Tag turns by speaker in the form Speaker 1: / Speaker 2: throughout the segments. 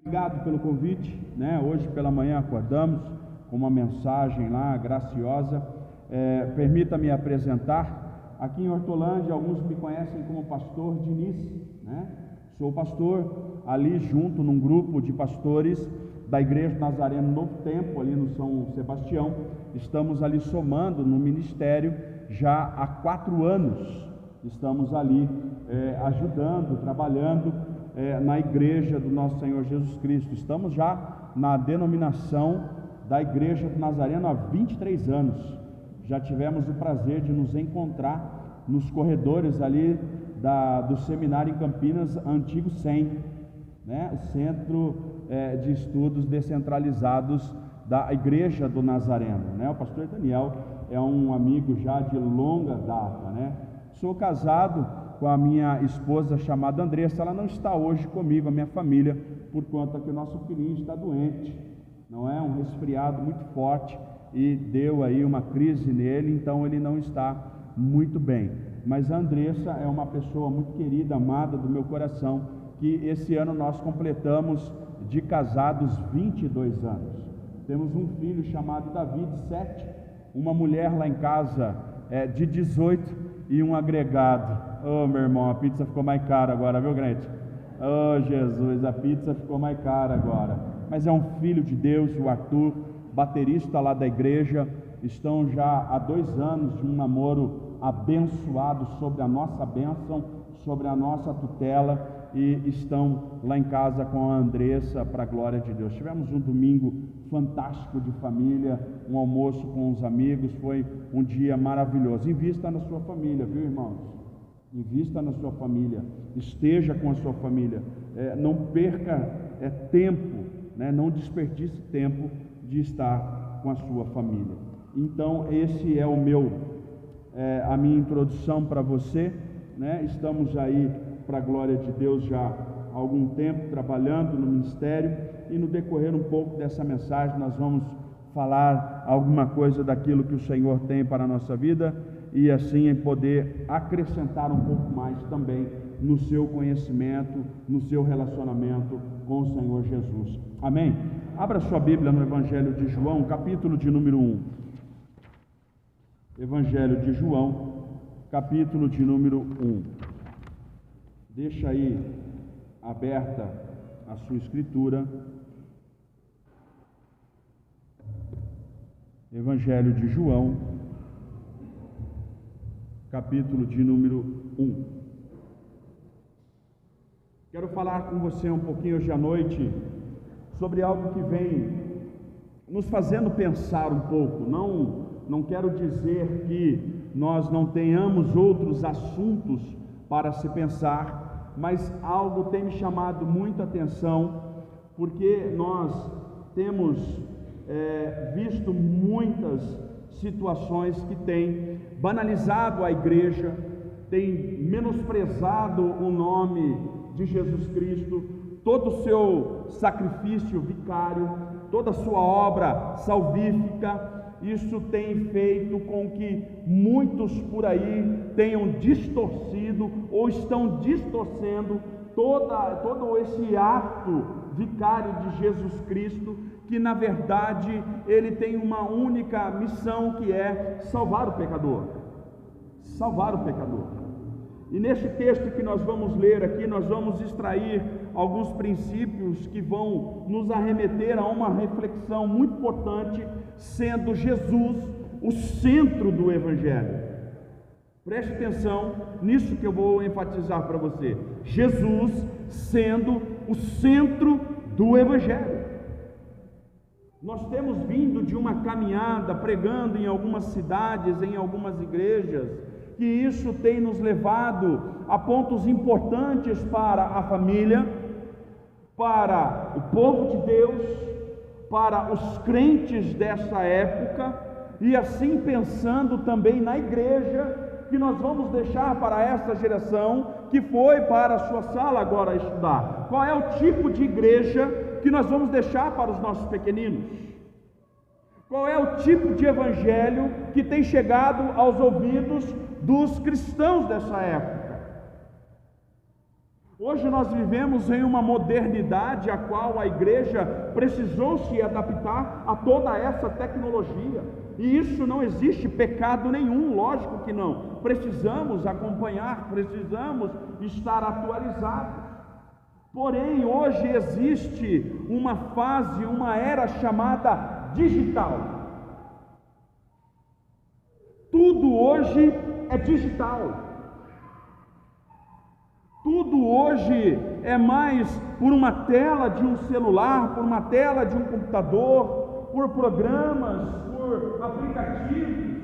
Speaker 1: Obrigado pelo convite, né? Hoje pela manhã acordamos com uma mensagem lá graciosa. Permita-me apresentar. Aqui em Hortolândia, alguns me conhecem como pastor Diniz, né? Sou pastor ali junto num grupo de pastores da Igreja Nazareno Novo Tempo, ali no São Sebastião. Estamos ali somando no ministério já há 4 anos. Estamos ali ajudando, trabalhando na igreja do nosso Senhor Jesus Cristo. Estamos já na denominação da Igreja do Nazareno há 23 anos. Já tivemos o prazer de nos encontrar nos corredores ali do seminário em Campinas, antigo SEM, né? O Centro de Estudos Descentralizados da Igreja do Nazareno, né? O pastor Daniel é um amigo já de longa data, né? Sou casado com a minha esposa chamada Andressa. Ela não está hoje comigo, a minha família, por conta que o nosso filhinho está doente, não é? Um resfriado muito forte e deu aí uma crise nele, então ele não está muito bem. Mas a Andressa é uma pessoa muito querida, amada do meu coração, que esse ano nós completamos de casados 22 anos. Temos um filho chamado Davi, de 7, uma mulher lá em casa de 18 e um agregado. Oh, meu irmão, a pizza ficou mais cara agora, viu, Grete? Oh, Jesus, a pizza ficou mais cara agora. Mas é um filho de Deus, o Arthur, baterista lá da igreja. Estão já há 2 anos de um namoro abençoado, sob a nossa bênção, sobre a nossa tutela, e estão lá em casa com a Andressa, para a glória de Deus. Tivemos um domingo fantástico de família, um almoço com os amigos, foi um dia maravilhoso. Invista na sua família, viu, irmãos? Invista na sua família, esteja com a sua família, não perca tempo, né? Não desperdice tempo de estar com a sua família. Então esse é a minha introdução para você, né? Estamos aí, para a glória de Deus, já há algum tempo trabalhando no ministério, e no decorrer um pouco dessa mensagem nós vamos falar alguma coisa daquilo que o Senhor tem para a nossa vida, e assim poder acrescentar um pouco mais também no seu conhecimento, no seu relacionamento com o Senhor Jesus. Amém? Abra sua Bíblia no Evangelho de João, capítulo de número 1. Evangelho de João, capítulo de número 1. Deixa aí aberta a sua escritura. Evangelho de João, capítulo de número 1. Quero falar com você um pouquinho hoje à noite sobre algo que vem nos fazendo pensar um pouco. Não quero dizer que nós não tenhamos outros assuntos para se pensar, mas algo tem me chamado muita atenção, porque nós temos visto muitas situações que têm banalizado a igreja, têm menosprezado o nome de Jesus Cristo, todo o seu sacrifício vicário, toda a sua obra salvífica. Isso tem feito com que muitos por aí tenham distorcido ou estão distorcendo todo esse ato vicário de Jesus Cristo, que na verdade ele tem uma única missão, que é salvar o pecador. Salvar o pecador. E neste texto que nós vamos ler aqui, nós vamos extrair alguns princípios que vão nos arremeter a uma reflexão muito importante, sendo Jesus o centro do Evangelho. Preste atenção nisso que eu vou enfatizar para você. Jesus sendo o centro do Evangelho. Nós temos vindo de uma caminhada pregando em algumas cidades, em algumas igrejas, que isso tem nos levado a pontos importantes para a família, para o povo de Deus, para os crentes dessa época, e assim pensando também na igreja, que nós vamos deixar para essa geração que foi para a sua sala agora estudar. Qual é o tipo de igreja que nós vamos deixar para os nossos pequeninos? Qual é o tipo de evangelho que tem chegado aos ouvidos dos cristãos dessa época? Hoje nós vivemos em uma modernidade a qual a igreja precisou se adaptar a toda essa tecnologia. E isso não existe pecado nenhum, lógico que não. Precisamos acompanhar, precisamos estar atualizados. Porém, hoje existe uma fase, uma era chamada digital. Tudo hoje é digital. Tudo hoje é mais por uma tela de um celular, por uma tela de um computador, por programas, por aplicativos.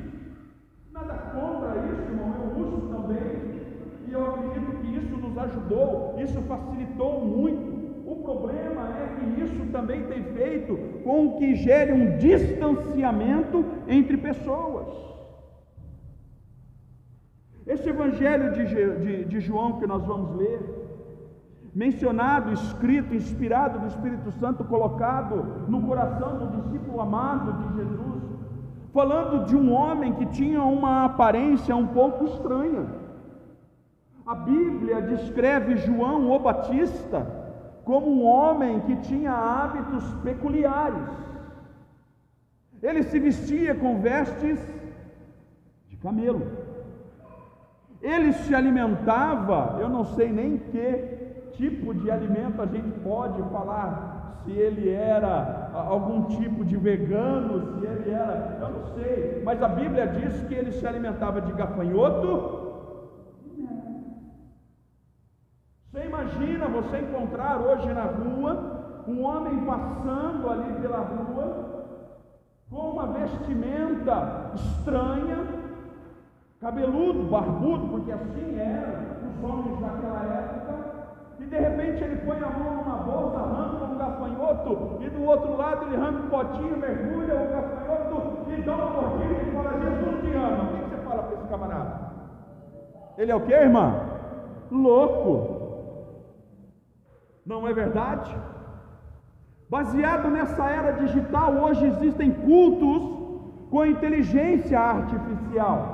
Speaker 1: Nada contra isso, irmão, eu uso também. E eu acredito que isso nos ajudou, isso facilitou muito. O problema é que isso também tem feito com que gere um distanciamento entre pessoas. Esse evangelho de João que nós vamos ler, mencionado, escrito, inspirado do Espírito Santo, colocado no coração do discípulo amado de Jesus, falando de um homem que tinha uma aparência um pouco estranha. A Bíblia descreve João o Batista como um homem que tinha hábitos peculiares. Ele se vestia com vestes de camelo. Ele se alimentava, eu não sei nem que tipo de alimento a gente pode falar, se ele era algum tipo de vegano, se ele era, eu não sei, mas a Bíblia diz que ele se alimentava de gafanhoto. Você imagina você encontrar hoje na rua um homem passando ali pela rua com uma vestimenta estranha, cabeludo, barbudo, porque assim eram os homens daquela época, e de repente ele põe a mão numa bolsa, arranca um gafanhoto, e do outro lado ele arranca um potinho, mergulha o gafanhoto e dá uma mordida e fala: Jesus te ama. O que você fala para esse camarada? Ele é o que, irmã? Louco. Não é verdade? Baseado nessa era digital, hoje existem cultos com inteligência artificial.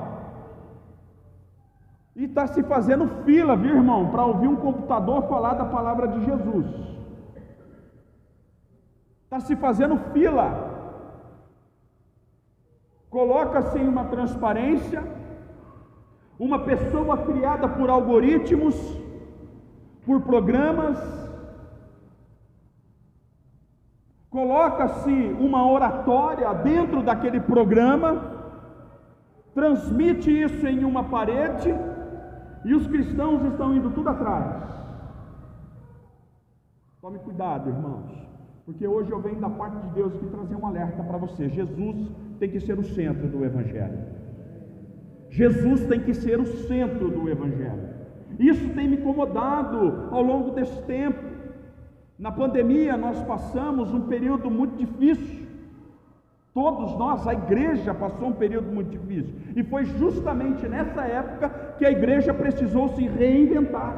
Speaker 1: E está se fazendo fila, viu, irmão, para ouvir um computador falar da palavra de Jesus. Está se fazendo fila. Coloca-se em uma transparência, uma pessoa criada por algoritmos, por programas, coloca-se uma oratória dentro daquele programa, transmite isso em uma parede, e os cristãos estão indo tudo atrás. Tome cuidado, irmãos, porque hoje eu venho da parte de Deus aqui trazer um alerta para você. Jesus tem que ser o centro do Evangelho. Jesus tem que ser o centro do Evangelho. Isso tem me incomodado ao longo desse tempo. Na pandemia nós passamos um período muito difícil. Todos nós, a igreja passou um período muito difícil, e foi justamente nessa época que a igreja precisou se reinventar.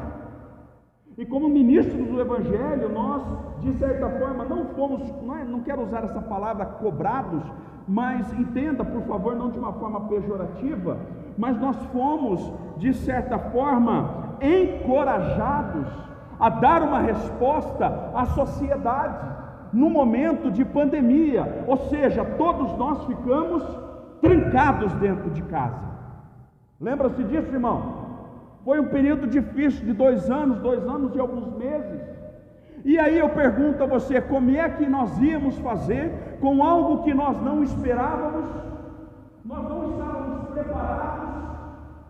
Speaker 1: E como ministros do Evangelho, nós, de certa forma, não fomos, não quero usar essa palavra cobrados, mas entenda, por favor, não de uma forma pejorativa, mas nós fomos, de certa forma, encorajados a dar uma resposta à sociedade, no momento de pandemia, ou seja, todos nós ficamos trancados dentro de casa. Lembra-se disso, irmão? Foi um período difícil de 2 anos e alguns meses. E aí eu pergunto a você, como é que nós íamos fazer com algo que nós não esperávamos? Nós não estávamos preparados,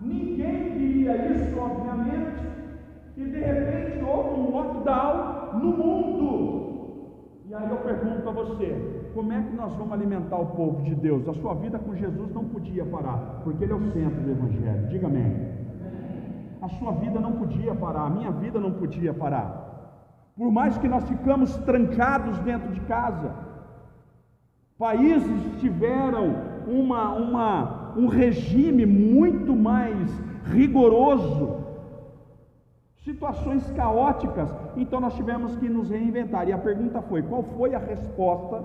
Speaker 1: ninguém queria isso, obviamente, e de repente houve um lockdown no mundo. E aí eu pergunto a você, como é que nós vamos alimentar o povo de Deus? A sua vida com Jesus não podia parar, porque Ele é o centro do Evangelho. Diga amém. A sua vida não podia parar, a minha vida não podia parar. Por mais que nós ficamos trancados dentro de casa, países tiveram um regime muito mais rigoroso, situações caóticas, então nós tivemos que nos reinventar. E a pergunta foi: qual foi a resposta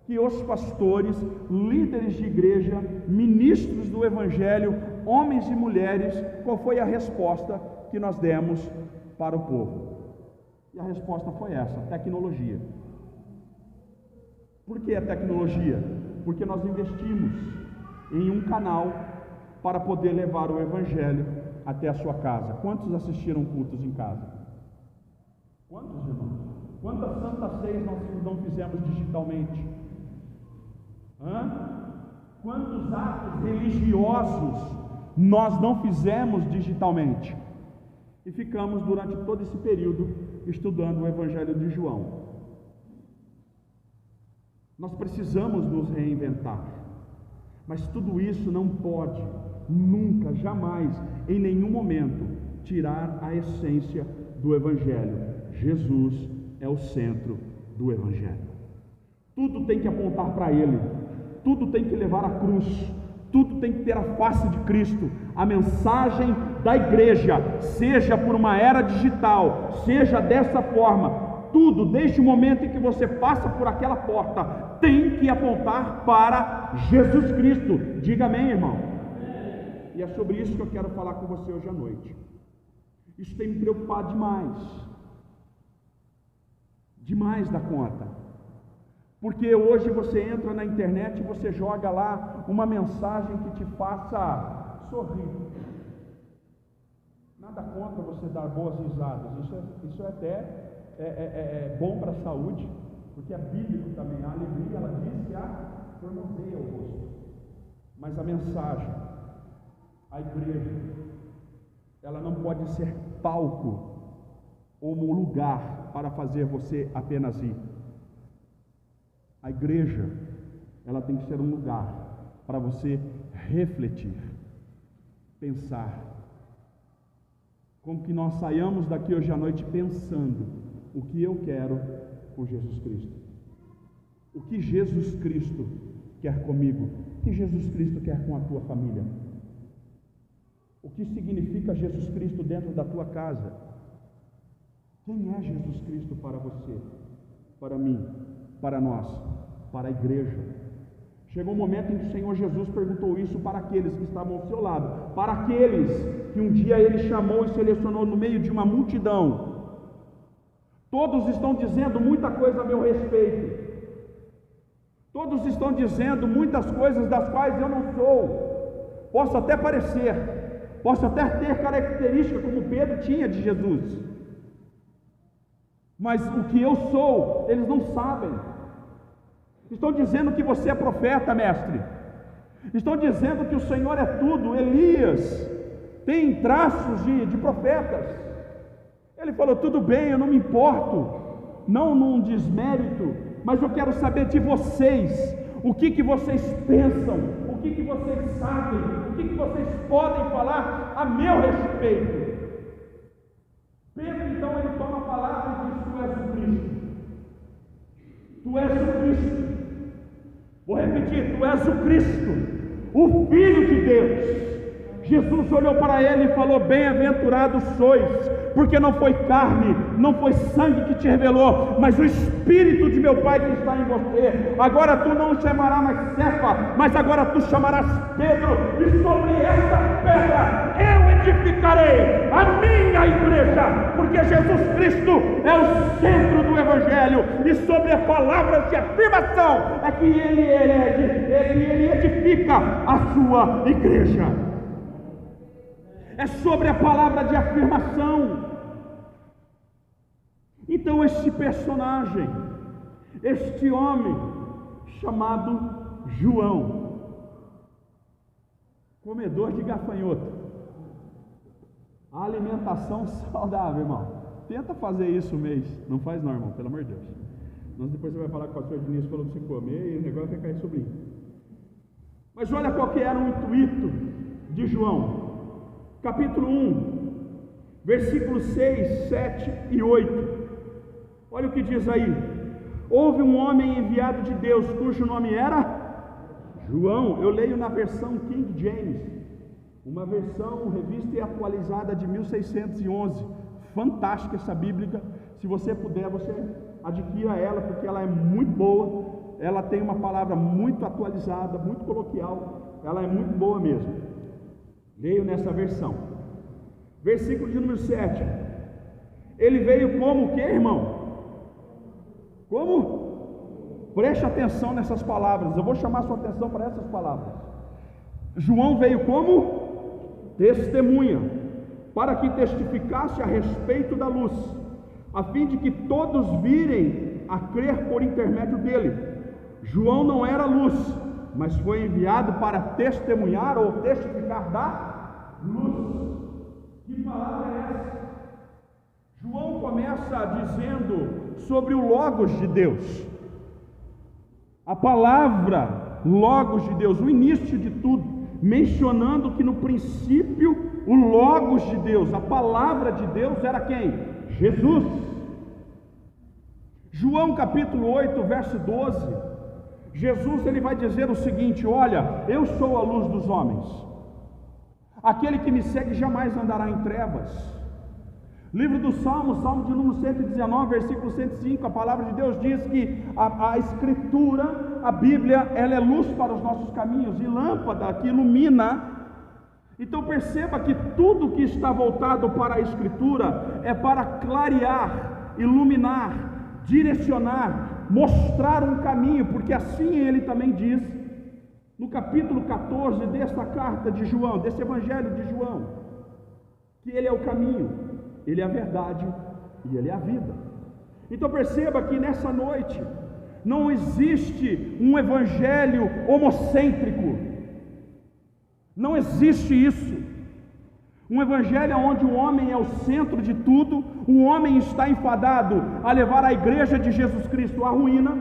Speaker 1: que os pastores, líderes de igreja, ministros do Evangelho, homens e mulheres, qual foi a resposta que nós demos para o povo? E a resposta foi essa: tecnologia. Por que a tecnologia? Porque nós investimos em um canal para poder levar o Evangelho até a sua casa. Quantos assistiram cultos em casa? Quantos, irmãos? Quantas santas ceias nós não fizemos digitalmente? Quantos atos religiosos nós não fizemos digitalmente? E ficamos durante todo esse período estudando o Evangelho de João. Nós precisamos nos reinventar, mas tudo isso não pode, nunca, jamais, em nenhum momento, tirar a essência do Evangelho. Jesus é o centro do Evangelho. Tudo tem que apontar para Ele, tudo tem que levar a cruz, tudo tem que ter a face de Cristo. A mensagem da igreja, seja por uma era digital, seja dessa forma, tudo, desde o momento em que você passa por aquela porta, tem que apontar para Jesus Cristo. Diga amém, irmão. E é sobre isso que eu quero falar com você hoje à noite. Isso tem me preocupado demais da conta, porque hoje você entra na internet e você joga lá uma mensagem que te faça sorrir. Nada contra você dar boas risadas, isso é até bom para a saúde, porque é bíblico também. A alegria, ela diz que formoseia o rosto, mas a mensagem, a igreja, ela não pode ser palco ou um lugar para fazer você apenas ir. A igreja, ela tem que ser um lugar para você refletir, pensar, como que nós saiamos daqui hoje à noite pensando o que eu quero por Jesus Cristo, o que Jesus Cristo quer comigo, o que Jesus Cristo quer com a tua família, o que significa Jesus Cristo dentro da tua casa. Quem é Jesus Cristo para você, para mim, para nós, para a igreja? Chegou um momento em que o Senhor Jesus perguntou isso para aqueles que estavam ao seu lado, para aqueles que um dia Ele chamou e selecionou no meio de uma multidão. Todos estão dizendo muita coisa a meu respeito, todos estão dizendo muitas coisas das quais eu não sou. Posso até parecer, posso até ter característica como Pedro tinha de Jesus, mas o que eu sou, eles não sabem. Estão dizendo que você é profeta, mestre. Estão dizendo que o Senhor é tudo. Elias tem traços de profetas. Ele falou: tudo bem, eu não me importo, não num desmérito, mas eu quero saber de vocês, o que vocês pensam, o que vocês sabem, o que vocês podem falar a meu respeito. Pedro então ele toma a palavra e diz: tu és o Cristo. Tu és o Cristo. Vou repetir: tu és o Cristo, o Filho de Deus. Jesus olhou para ele e falou: bem-aventurados sois, porque não foi carne, não foi sangue que te revelou, mas o Espírito de meu Pai que está em você. Agora tu não chamarás mais Cefa, mas agora tu chamarás Pedro, e sobre esta pedra eu edificarei a minha igreja, porque Jesus Cristo é o centro do Evangelho, e sobre a palavra de afirmação é que ele edifica a sua igreja. É sobre a palavra de afirmação. Então este personagem, este homem chamado João, comedor de gafanhoto, a alimentação saudável, irmão. Tenta fazer isso um mês. Não faz não, irmão, pelo amor de Deus. Nós depois você vai falar com o pastor Diniz, falou para você comer e o negócio vai cair sobre ele. Mas olha qual que era o intuito de João. Capítulo 1, versículos 6, 7 e 8. Olha o que diz aí: houve um homem enviado de Deus, cujo nome era João. Eu leio na versão King James, uma versão revista e atualizada de 1611. Fantástica essa Bíblia. Se você puder, você adquira ela, porque ela é muito boa. Ela tem uma palavra muito atualizada, muito coloquial. Ela é muito boa mesmo. Leio nessa versão, versículo de número 7: Ele veio como o que, irmão? Como? Preste atenção nessas palavras. Eu vou chamar sua atenção para essas palavras. João veio como testemunha, para que testificasse a respeito da luz, a fim de que todos virem a crer por intermédio dele. João não era luz, mas foi enviado para testemunhar ou testificar da luz. Que palavra é essa? João começa dizendo sobre o Logos de Deus, a palavra Logos de Deus, o início de tudo, mencionando que no princípio o Logos de Deus, a palavra de Deus era quem? Jesus. João capítulo 8, verso 12, Jesus ele vai dizer o seguinte: olha, eu sou a luz dos homens, aquele que me segue jamais andará em trevas. Livro do Salmo, Salmo de número 119, versículo 105, a palavra de Deus diz que a Escritura, a Bíblia, ela é luz para os nossos caminhos e lâmpada que ilumina. Então perceba que tudo que está voltado para a Escritura é para clarear, iluminar, direcionar, mostrar um caminho, porque assim ele também diz, no capítulo 14 desta carta de João, desse Evangelho de João, que ele é o caminho, ele é a verdade e ele é a vida. Então perceba que nessa noite não existe um evangelho homocêntrico, não existe isso. Um evangelho onde o homem é o centro de tudo, o homem está enfadado a levar a igreja de Jesus Cristo à ruína,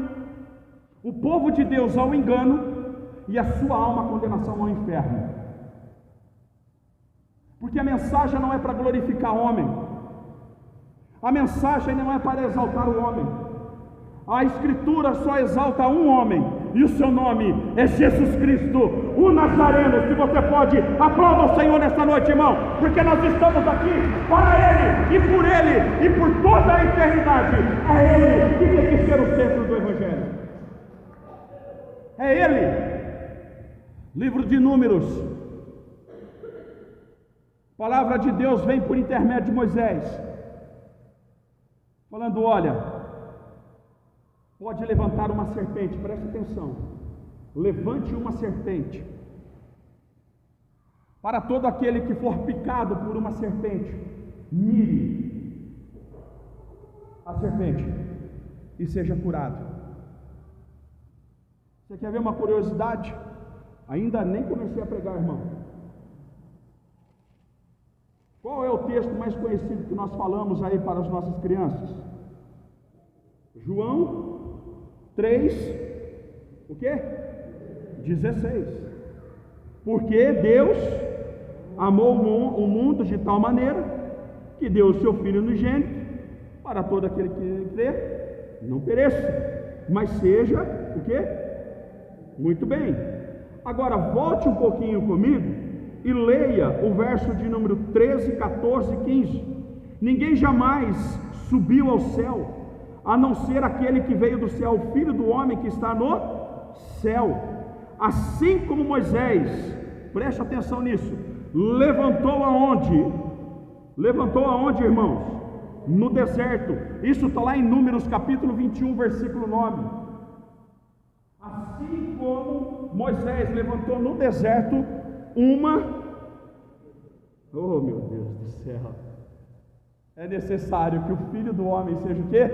Speaker 1: o povo de Deus ao engano e a sua alma à condenação ao inferno. Porque a mensagem não é para glorificar o homem, a mensagem não é para exaltar o homem. A Escritura só exalta um homem, e o seu nome é Jesus Cristo, o Nazareno. Se você pode, aplauda o Senhor nessa noite, irmão, porque nós estamos aqui para Ele, e por Ele, e por toda a eternidade. É Ele que tem que ser o centro do Evangelho. É Ele. Livro de Números, a palavra de Deus vem por intermédio de Moisés, falando: olha, pode levantar uma serpente, preste atenção, levante uma serpente, para todo aquele que for picado por uma serpente, mire a serpente e seja curado. Você quer ver uma curiosidade? Ainda nem comecei a pregar, irmão. Qual é o texto mais conhecido que nós falamos aí para as nossas crianças? João 3, o quê? 16. Porque Deus amou o mundo de tal maneira que deu o seu Filho unigênito para todo aquele que crê, não pereça, mas seja o quê? Muito bem. Agora volte um pouquinho comigo e leia o verso de número 13, 14 e 15. Ninguém jamais subiu ao céu, a não ser aquele que veio do céu, o Filho do homem que está no céu. Assim como Moisés, preste atenção nisso, levantou aonde? Levantou aonde, irmãos? No deserto. Isso está lá em Números capítulo 21, versículo 9. Assim como Moisés levantou no deserto oh meu Deus do céu, é necessário que o Filho do homem seja o quê?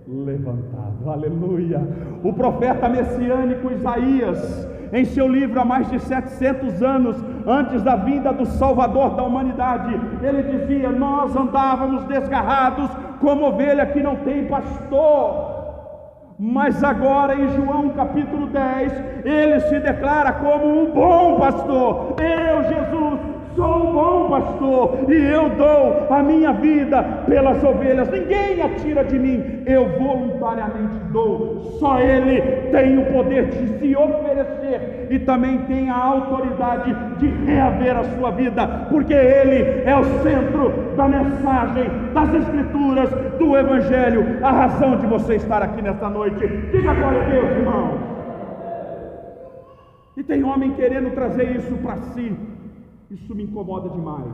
Speaker 1: Levantado, aleluia. O profeta messiânico Isaías, em seu livro há mais de 700 anos antes da vinda do Salvador da humanidade, ele dizia: nós andávamos desgarrados como ovelha que não tem pastor. Mas agora em João capítulo 10, ele se declara como um bom pastor. Eu, Jesus, sou um bom pastor, e eu dou a minha vida pelas ovelhas. Ninguém a tira de mim, eu voluntariamente dou. Só Ele tem o poder de se oferecer e também tem a autoridade de reaver a sua vida, porque Ele é o centro da mensagem das Escrituras, do Evangelho, a razão de você estar aqui nesta noite. Diga glória a Deus, irmão. E tem homem querendo trazer isso para si. Isso me incomoda demais.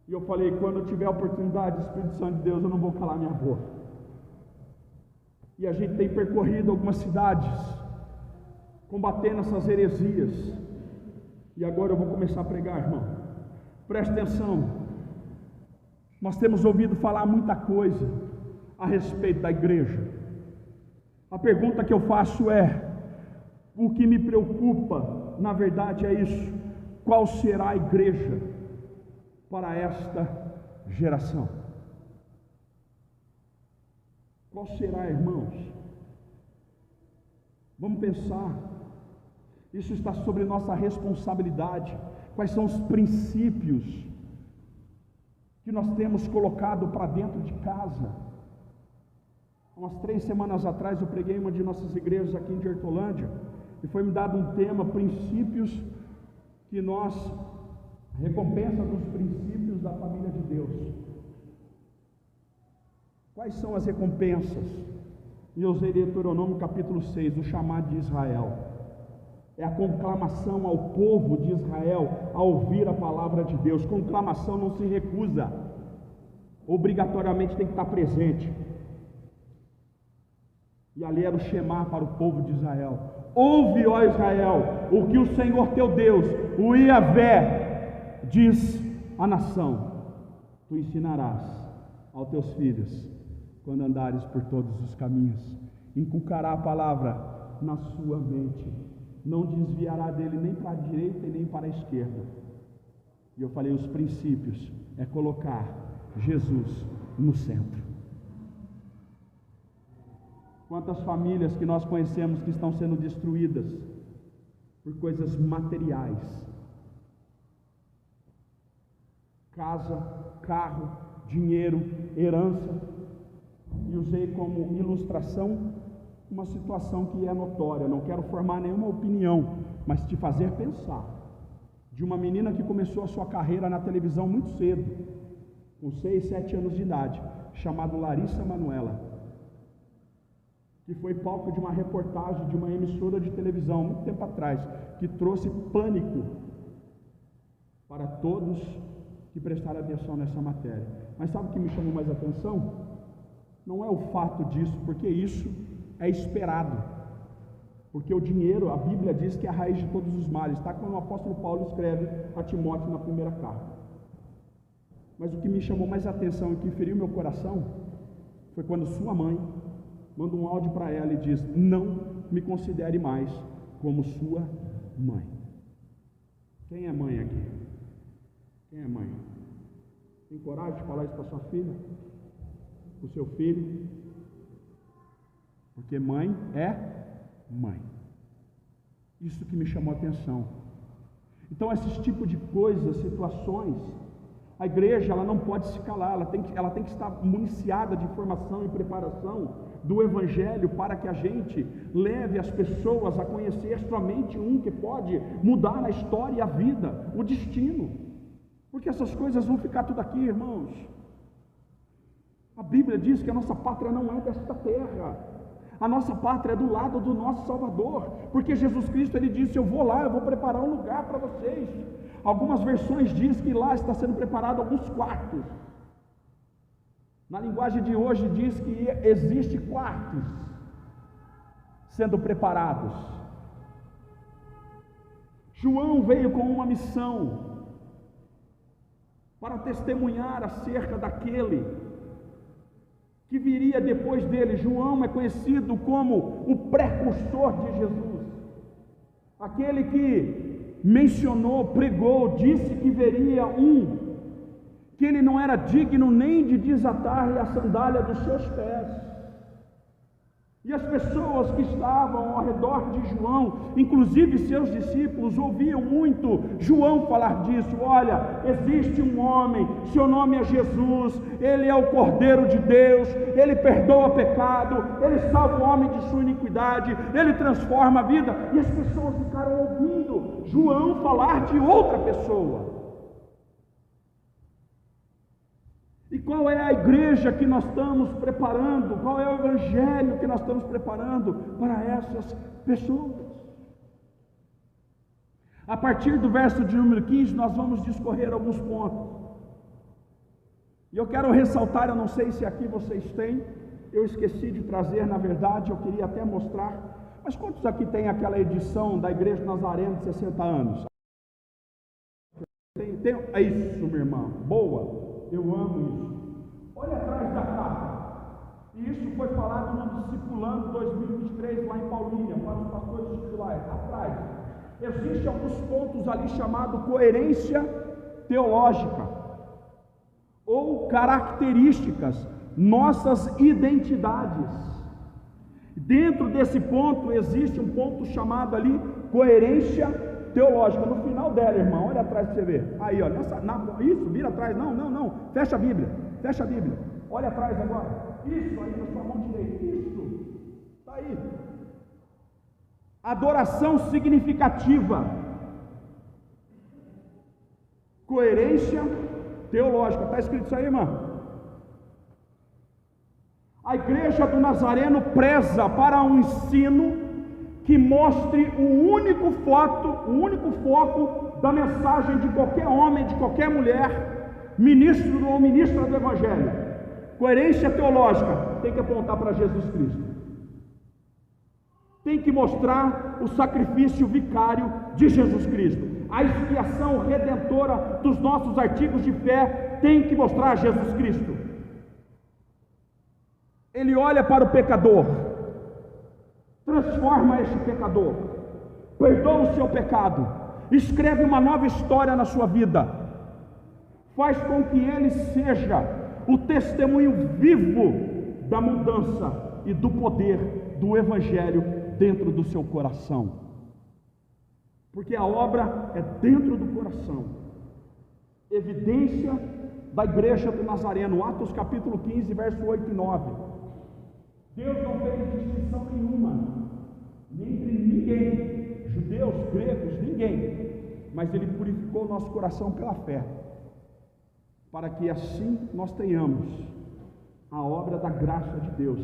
Speaker 1: E eu falei, quando eu tiver a oportunidade, Espírito Santo de Deus, eu não vou calar minha boca. E a gente tem percorrido algumas cidades, combatendo essas heresias. E agora eu vou começar a pregar, irmão. Preste atenção. Nós temos ouvido falar muita coisa a respeito da igreja. A pergunta que eu faço é: o que me preocupa, na verdade, é isso: qual será a igreja para esta geração? Qual será, irmãos? Vamos pensar. Isso está sobre nossa responsabilidade. Quais são os princípios que nós temos colocado para dentro de casa? Umas 3 semanas atrás eu preguei em uma de nossas igrejas aqui em Hortolândia, e foi me dado um tema: princípios que nós, recompensa dos princípios da família de Deus. Quais são as recompensas? E eu usei Deuteronômio capítulo 6, o chamado de Israel. É a conclamação ao povo de Israel a ouvir a palavra de Deus. Conclamação não se recusa, obrigatoriamente tem que estar presente. E ali era o Shema para o povo de Israel: ouve, ó Israel, o que o Senhor teu Deus, o Iavé, diz à nação: tu ensinarás aos teus filhos, quando andares por todos os caminhos, inculcará a palavra na sua mente, não desviará dele nem para a direita e nem para a esquerda. E eu falei, os princípios é colocar Jesus no centro. Quantas famílias que nós conhecemos que estão sendo destruídas por coisas materiais: casa, carro, dinheiro, herança. E usei como ilustração uma situação que é notória, não quero formar nenhuma opinião, mas te fazer pensar, de uma menina que começou a sua carreira na televisão muito cedo, com 6, 7 anos de idade, chamada Larissa Manoela, que foi palco de uma reportagem de uma emissora de televisão muito tempo atrás, que trouxe pânico para todos que prestaram atenção nessa matéria. Mas sabe o que me chamou mais atenção? Não é o fato disso, porque isso é esperado, porque o dinheiro, a Bíblia diz que é a raiz de todos os males, está quando o apóstolo Paulo escreve a Timóteo na primeira carta. Mas o que me chamou mais atenção e que feriu meu coração foi quando sua mãe manda um áudio para ela e diz: não me considere mais como sua mãe. Quem é mãe aqui? Quem é mãe? Tem coragem de falar isso para sua filha? Para o seu filho? Porque mãe é mãe. Isso que me chamou a atenção. Então, esses tipos de coisas, situações, a igreja ela não pode se calar, ela tem que estar municiada de informação e preparação do Evangelho, para que a gente leve as pessoas a conhecer somente um que pode mudar a história e a vida, o destino. Porque essas coisas vão ficar tudo aqui, irmãos. A Bíblia diz que a nossa pátria não é desta terra. A nossa pátria é do lado do nosso Salvador, porque Jesus Cristo, ele disse: eu vou lá, eu vou preparar um lugar para vocês. Algumas versões diz que lá está sendo preparado alguns quartos. Na linguagem de hoje diz que existe quartos sendo preparados. João veio com uma missão para testemunhar acerca daquele que viria depois dele. João é conhecido como o precursor de Jesus, aquele que mencionou, pregou, disse que veria que ele não era digno nem de desatar-lhe a sandália dos seus pés. E as pessoas que estavam ao redor de João, inclusive seus discípulos, ouviam muito João falar disso. Olha, existe um homem, seu nome é Jesus, ele é o Cordeiro de Deus, ele perdoa pecado, ele salva o homem de sua iniquidade, ele transforma a vida. E as pessoas ficaram ouvindo João falar de outra pessoa. E qual é a igreja que nós estamos preparando? Qual é o evangelho que nós estamos preparando para essas pessoas? A partir do verso de número 15, nós vamos discorrer alguns pontos. E eu quero ressaltar, eu não sei se aqui vocês têm, eu esqueci de trazer, na verdade, eu queria até mostrar, mas quantos aqui tem aquela edição da Igreja Nazareno de 60 anos? É isso, minha irmã, boa, eu amo isso. Olha atrás da capa, e isso foi falado no Discipulando 2023, lá em Paulínia, para os pastores titulares. Atrás, existem alguns pontos ali chamados coerência teológica, ou características, nossas identidades. Dentro desse ponto existe um ponto chamado ali coerência teológica. No final dela, irmão, olha atrás para você ver. Aí, ó, isso, vira atrás. Não, fecha a Bíblia. Olha atrás agora. Isso aí na sua mão direita. Isso, está aí. Adoração significativa. Coerência teológica. Está escrito isso aí, irmão? A Igreja do Nazareno preza para um ensino que mostre o único foco da mensagem de qualquer homem, de qualquer mulher, ministro ou ministra do Evangelho. Coerência teológica tem que apontar para Jesus Cristo. Tem que mostrar o sacrifício vicário de Jesus Cristo. A expiação redentora dos nossos artigos de fé tem que mostrar Jesus Cristo. Ele olha para o pecador, transforma este pecador, perdoa o seu pecado, escreve uma nova história na sua vida, faz com que ele seja o testemunho vivo da mudança e do poder do Evangelho dentro do seu coração, porque a obra é dentro do coração. Evidência da Igreja do Nazareno, Atos capítulo 15, verso 8 e 9. Deus não fez distinção nenhuma entre ninguém, judeus, gregos, ninguém, mas Ele purificou o nosso coração pela fé, para que assim nós tenhamos a obra da graça de Deus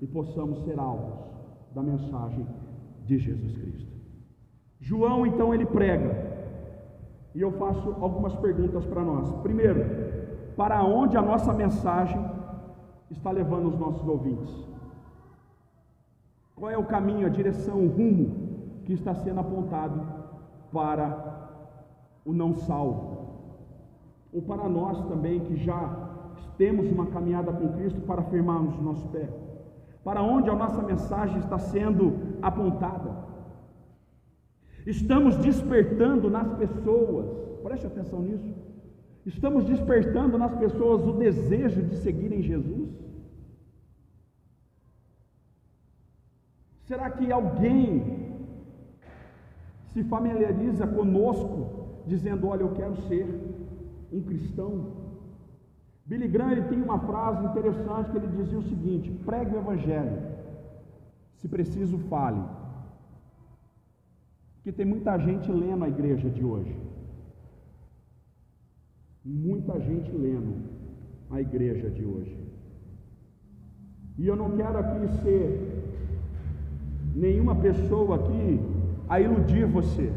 Speaker 1: e possamos ser alvos da mensagem de Jesus Cristo. João então ele prega, e eu faço algumas perguntas para nós. Primeiro, para onde a nossa mensagem está levando os nossos ouvintes? Qual é o caminho, a direção, o rumo que está sendo apontado para o não salvo? Ou para nós também que já temos uma caminhada com Cristo para firmarmos o nosso pé? Para onde a nossa mensagem está sendo apontada? Estamos despertando nas pessoas, preste atenção nisso, estamos despertando nas pessoas o desejo de seguirem Jesus? Será que alguém se familiariza conosco, dizendo, olha, eu quero ser um cristão? Billy Graham ele tem uma frase interessante que ele dizia o seguinte: pregue o Evangelho, se preciso fale. Porque tem muita gente lendo a igreja de hoje, muita gente lendo a igreja de hoje, e eu não quero aqui ser nenhuma pessoa aqui a iludir você.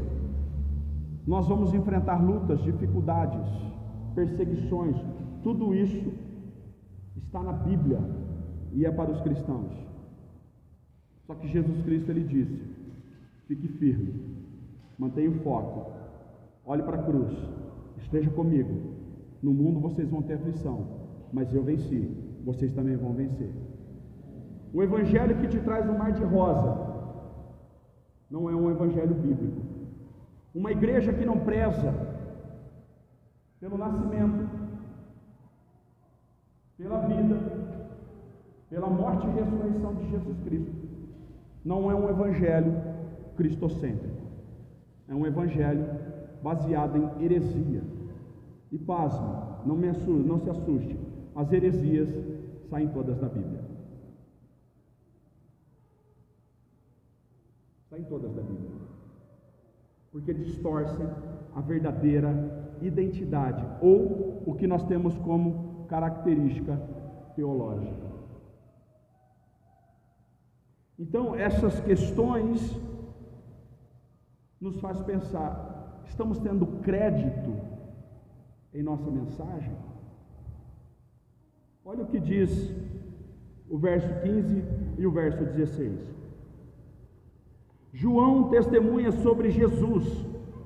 Speaker 1: Nós vamos enfrentar lutas, dificuldades, perseguições, tudo isso está na Bíblia e é para os cristãos. Só que Jesus Cristo ele disse: fique firme, mantenha o foco, olhe para a cruz, esteja comigo. No mundo vocês vão ter aflição, mas eu venci, vocês também vão vencer. O evangelho que te traz um mar de rosa não é um evangelho bíblico. Uma igreja que não preza pelo nascimento, pela vida, pela morte e ressurreição de Jesus Cristo, não é um evangelho cristocêntrico, é um evangelho baseado em heresia. E pasme, não se assuste, as heresias saem todas da Bíblia. Saem todas da Bíblia, porque distorcem a verdadeira identidade, ou o que nós temos como característica teológica. Então, essas questões nos faz pensar, estamos tendo crédito em nossa mensagem? Olha o que diz o verso 15 e o verso 16. João testemunha sobre Jesus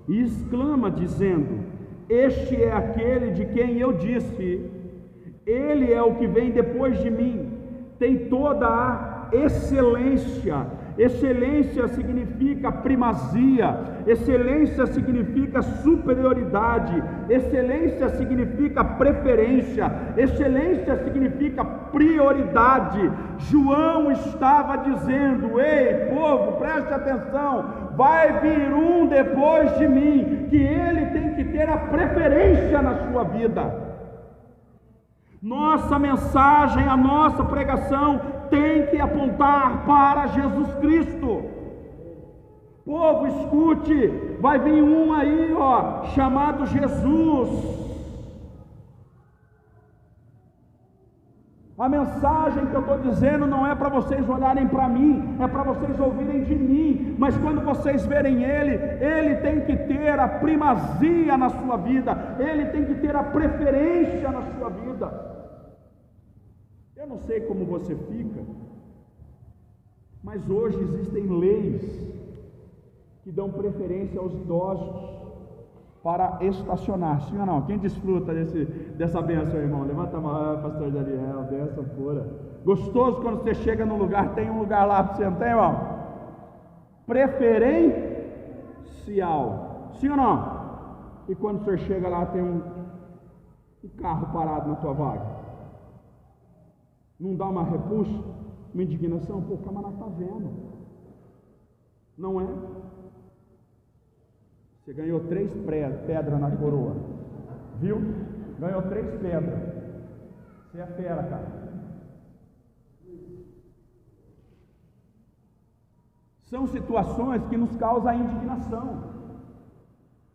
Speaker 1: e exclama dizendo: este é aquele de quem eu disse, ele é o que vem depois de mim, tem toda a excelência. Excelência significa primazia, excelência significa superioridade, excelência significa preferência, excelência significa prioridade. João estava dizendo: ei, povo, preste atenção, vai vir um depois de mim, que ele tem que ter a preferência na sua vida. Nossa mensagem, a nossa pregação tem que apontar para Jesus Cristo. Povo, escute, vai vir um aí, chamado Jesus. A mensagem que eu estou dizendo não é para vocês olharem para mim, é para vocês ouvirem de mim. Mas quando vocês verem ele tem que ter a primazia na sua vida, ele tem que ter a preferência na sua vida. Eu não sei como você fica, mas hoje existem leis que dão preferência aos idosos para estacionar, sim ou não? Quem desfruta dessa bênção, irmão? Levanta a mão, pastor Daniel, bênção pura. Gostoso quando você chega num lugar, tem um lugar lá para você, não tem, irmão? Preferencial, sim ou não? E quando você chega lá, tem um carro parado na tua vaga. Não dá uma repulsa, uma indignação? Pô, o camarada está vendo, não é? Você ganhou 3 pedras na coroa, viu? Ganhou 3 pedras. Você é fera, cara. São situações que nos causam indignação,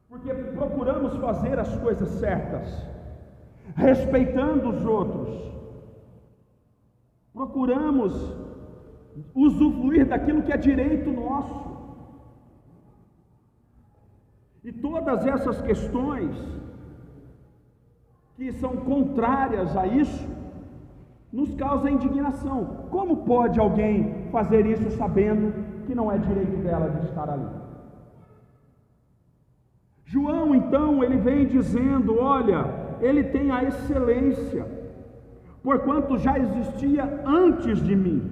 Speaker 1: porque procuramos fazer as coisas certas, respeitando os outros, procuramos usufruir daquilo que é direito nosso. E todas essas questões que são contrárias a isso nos causam indignação. Como pode alguém fazer isso sabendo que não é direito dela de estar ali? João, então, ele vem dizendo: olha, ele tem a excelência, porquanto já existia antes de mim.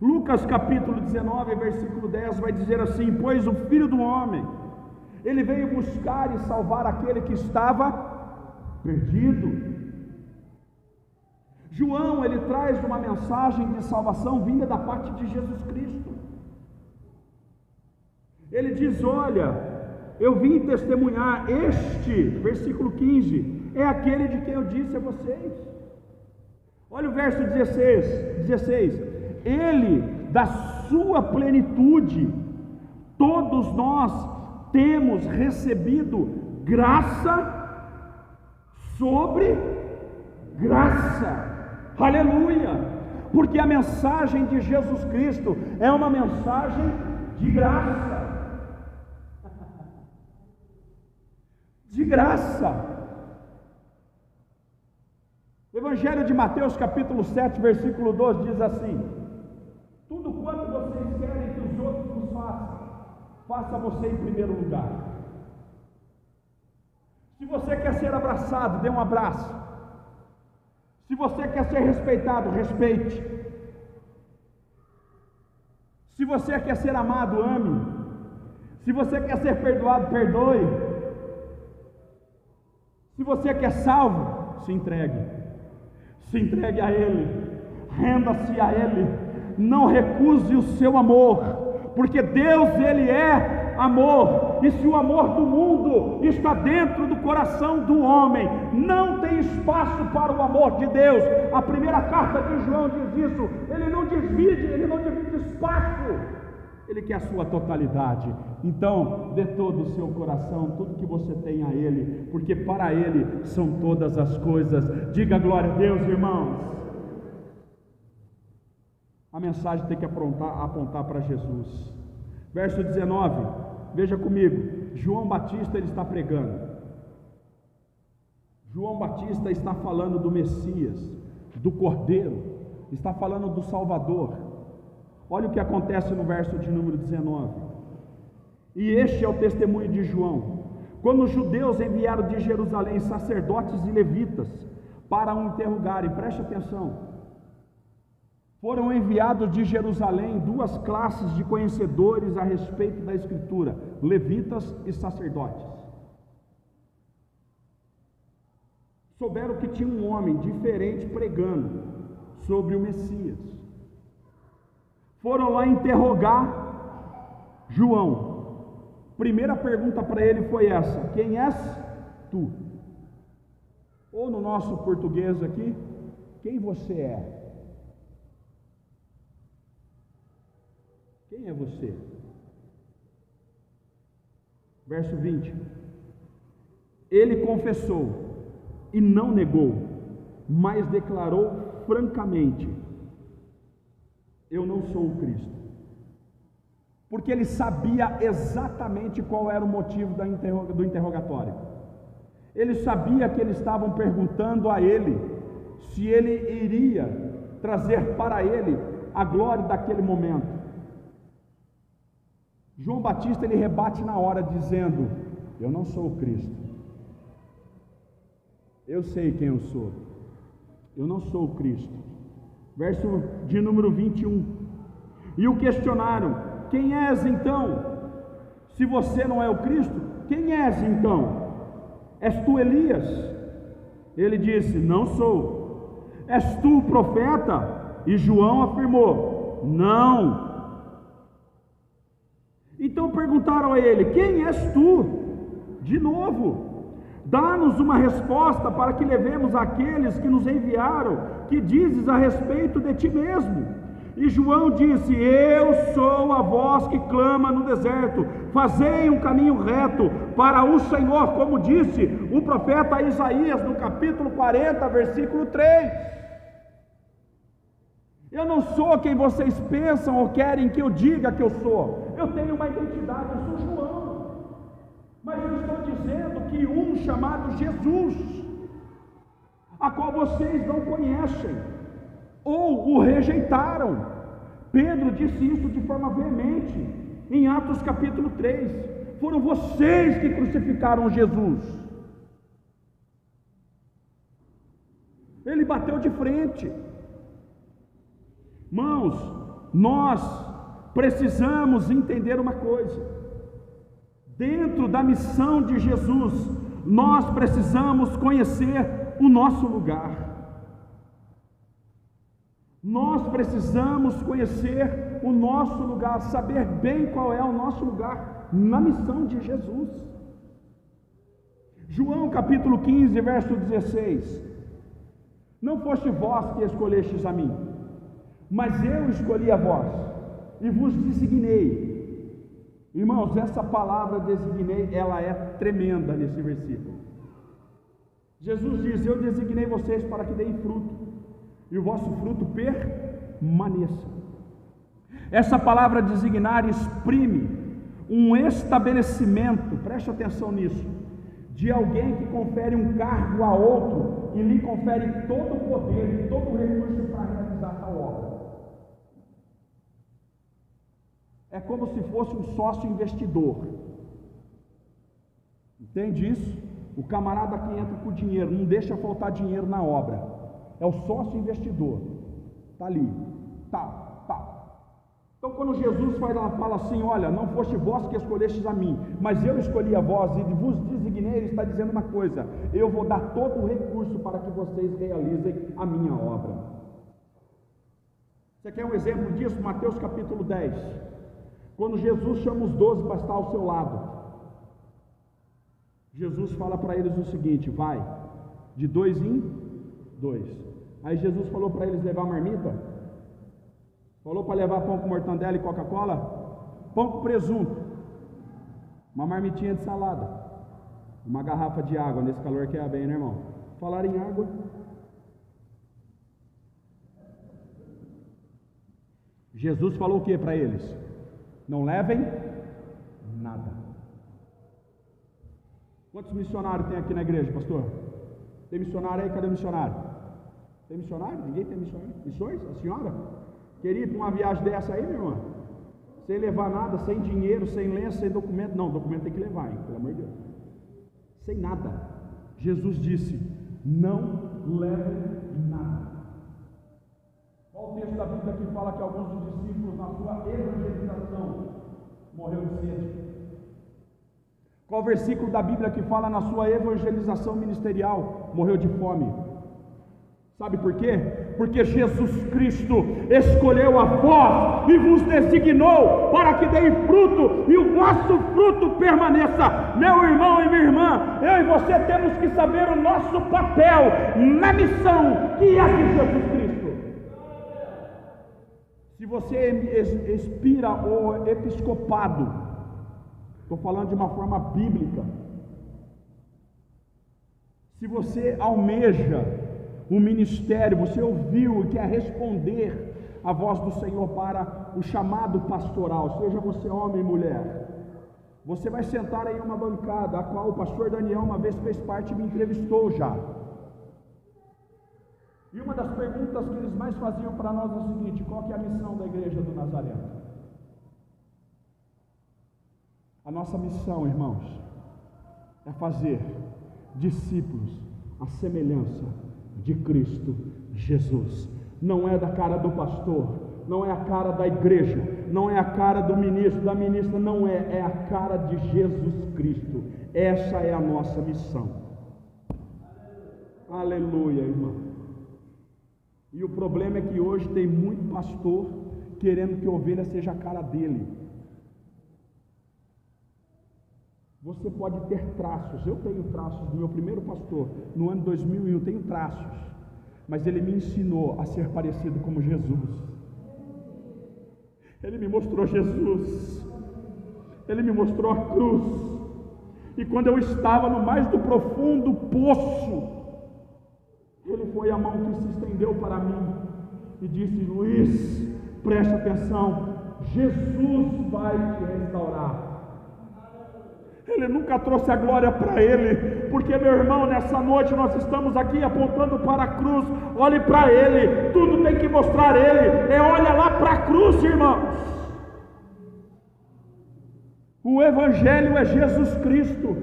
Speaker 1: Lucas capítulo 19, versículo 10 vai dizer assim: pois o Filho do Homem, ele veio buscar e salvar aquele que estava perdido. João, ele traz uma mensagem de salvação vinda da parte de Jesus Cristo. Ele diz: olha, eu vim testemunhar, versículo 15, é aquele de quem eu disse a vocês. Olha o verso 16, ele, da sua plenitude, todos nós temos recebido graça sobre graça, aleluia, porque a mensagem de Jesus Cristo é uma mensagem de graça, de graça. Evangelho de Mateus capítulo 7, versículo 12 diz assim: tudo quanto vocês querem que os outros vos façam, faça você em primeiro lugar. Se você quer ser abraçado, dê um abraço. Se você quer ser respeitado, respeite. Se você quer ser amado, ame. Se você quer ser perdoado, perdoe. Se você quer salvo, se entregue. Se entregue a Ele, renda-se a Ele, não recuse o seu amor, porque Deus, Ele é amor, e se o amor do mundo está dentro do coração do homem, não tem espaço para o amor de Deus. A primeira carta de João diz isso, ele não divide espaço, Ele quer a sua totalidade. Então, dê todo o seu coração, tudo que você tem a Ele, porque para Ele são todas as coisas. Diga glória a Deus, irmãos. A mensagem tem que apontar para Jesus. Verso 19, veja comigo. João Batista, ele está pregando. João Batista está falando do Messias. do Cordeiro, está falando do Salvador. Olha o que acontece no verso de número 19. E este é o testemunho de João. Quando os judeus enviaram de Jerusalém sacerdotes e levitas para o interrogarem, preste atenção, foram enviados de Jerusalém duas classes de conhecedores a respeito da Escritura, levitas e sacerdotes. Souberam que tinha um homem diferente pregando sobre o Messias. Foram lá interrogar João. Primeira pergunta para ele foi essa: quem és tu? Ou no nosso português aqui, quem você é? Quem é você? Verso 20. Ele confessou e não negou, mas declarou francamente: eu não sou o Cristo. Porque ele sabia exatamente qual era o motivo do interrogatório. Ele sabia que eles estavam perguntando a ele se ele iria trazer para ele a glória daquele momento. João Batista, ele rebate na hora dizendo: eu não sou o Cristo. Eu sei quem eu sou. Eu não sou o Cristo. Verso de número 21. E o questionaram: quem és então? Se você não é o Cristo, quem és então? És tu Elias? Ele disse: não sou. És tu o profeta? E João afirmou: não. Então perguntaram a ele: quem és tu? De novo, dá-nos uma resposta para que levemos àqueles que nos enviaram, que dizes a respeito de ti mesmo. E João disse: eu sou a voz que clama no deserto, fazei um caminho reto para o Senhor, como disse o profeta Isaías no capítulo 40, versículo 3. Eu não sou quem vocês pensam ou querem que eu diga que eu sou. Eu tenho uma identidade, eu sou João. Mas eu estou dizendo que um chamado Jesus, a qual vocês não conhecem, ou o rejeitaram. Pedro disse isso de forma veemente, em Atos capítulo 3, foram vocês que crucificaram Jesus. Ele bateu de frente. Irmãos, nós precisamos entender uma coisa: dentro da missão de Jesus, nós precisamos conhecer o nosso lugar. Nós precisamos conhecer o nosso lugar, saber bem qual é o nosso lugar na missão de Jesus. João capítulo 15, verso 16: não foste vós que escolhestes a mim, mas eu escolhi a vós, e vos designei. Irmãos, essa palavra designei, ela é tremenda nesse versículo. Jesus diz: eu designei vocês para que deem fruto, e o vosso fruto permaneça. Essa palavra designar exprime um estabelecimento, preste atenção nisso, de alguém que confere um cargo a outro e lhe confere todo o poder e todo o recurso para realizar tal obra. É como se fosse um sócio investidor. Entende isso? O camarada que entra com dinheiro, não deixa faltar dinheiro na obra. É o sócio investidor. Está ali, tal. Então quando Jesus fala assim: olha, não foste vós que escolhestes a mim, mas eu escolhi a vós e vos designei, ele está dizendo uma coisa: eu vou dar todo o recurso para que vocês realizem a minha obra. Você quer um exemplo disso? Mateus capítulo 10, quando Jesus chama os 12 para estar ao seu lado, Jesus fala para eles o seguinte: vai, de 2 em 2. Aí Jesus falou para eles levar marmita, falou para levar pão com mortandela e Coca-Cola, pão com presunto, uma marmitinha de salada, uma garrafa de água, nesse calor que é bem, né, irmão? Falar em água, Jesus falou o que para eles? Não levem nada. Quantos missionários tem aqui na igreja, pastor? Tem missionário aí? Cadê o missionário? Tem missionário? Ninguém tem missionário? Missões? A senhora? Queria ir para uma viagem dessa aí, minha irmã? Sem levar nada, sem dinheiro, sem lenço, sem documento? Não, documento tem que levar, hein? Pelo amor de Deus. Sem nada. Jesus disse: não levem nada. Qual o texto da Bíblia que fala que alguns dos discípulos, na sua evangelização, morreu de sede? Qual versículo da Bíblia que fala na sua evangelização ministerial, morreu de fome? Sabe por quê? Porque Jesus Cristo escolheu a vós e vos designou para que deem fruto e o vosso fruto permaneça. Meu irmão e minha irmã, eu e você temos que saber o nosso papel na missão que é de Jesus Cristo. Se você expira o episcopado, estou falando de uma forma bíblica, se você almeja o ministério, você ouviu e quer responder a voz do Senhor para o chamado pastoral, seja você homem ou mulher, você vai sentar em uma bancada, a qual o pastor Daniel uma vez fez parte e me entrevistou já. E uma das perguntas que eles mais faziam para nós é o seguinte: qual que é a missão da igreja do Nazareno? A nossa missão, irmãos, é fazer discípulos à semelhança de Cristo Jesus. Não é da cara do pastor, não é a cara da igreja, não é a cara do ministro, da ministra, não é, é a cara de Jesus Cristo. Essa é a nossa missão. Aleluia, irmão. E o problema é que hoje tem muito pastor querendo que a ovelha seja a cara dele. Você pode ter traços, eu tenho traços do meu primeiro pastor, no ano 2001, eu tenho traços, mas ele me ensinou a ser parecido como Jesus. Ele me mostrou Jesus, ele me mostrou a cruz, e quando eu estava no mais do profundo poço, ele foi a mão que se estendeu para mim e disse: Luiz, preste atenção, Jesus vai te restaurar. Ele nunca trouxe a glória para ele, porque, meu irmão, nessa noite nós estamos aqui apontando para a cruz. Olhe para ele, tudo tem que mostrar ele, olha lá para a cruz, irmãos. O Evangelho é Jesus Cristo,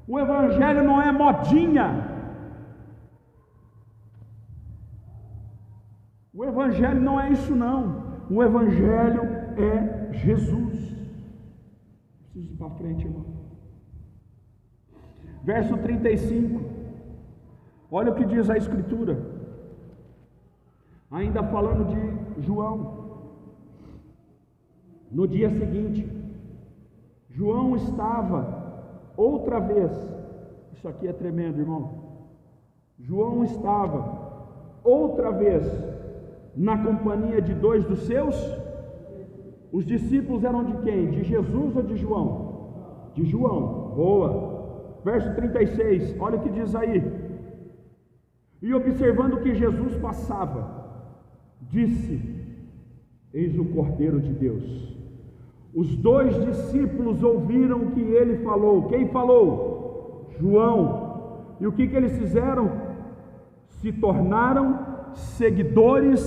Speaker 1: o Evangelho não é modinha, o Evangelho não é isso não, o Evangelho é Jesus. Preciso ir para frente, irmão. Verso 35, olha o que diz a Escritura, ainda falando de João. No dia seguinte, João estava outra vez, isso aqui é tremendo, irmão. João estava outra vez na companhia de dois dos seus. Os discípulos eram de quem? De Jesus ou de João? De João. Boa. Verso 36, olha o que diz aí. E observando que Jesus passava, disse: eis o Cordeiro de Deus. Os dois discípulos ouviram o que ele falou. Quem falou? João. E o que eles fizeram? Se tornaram seguidores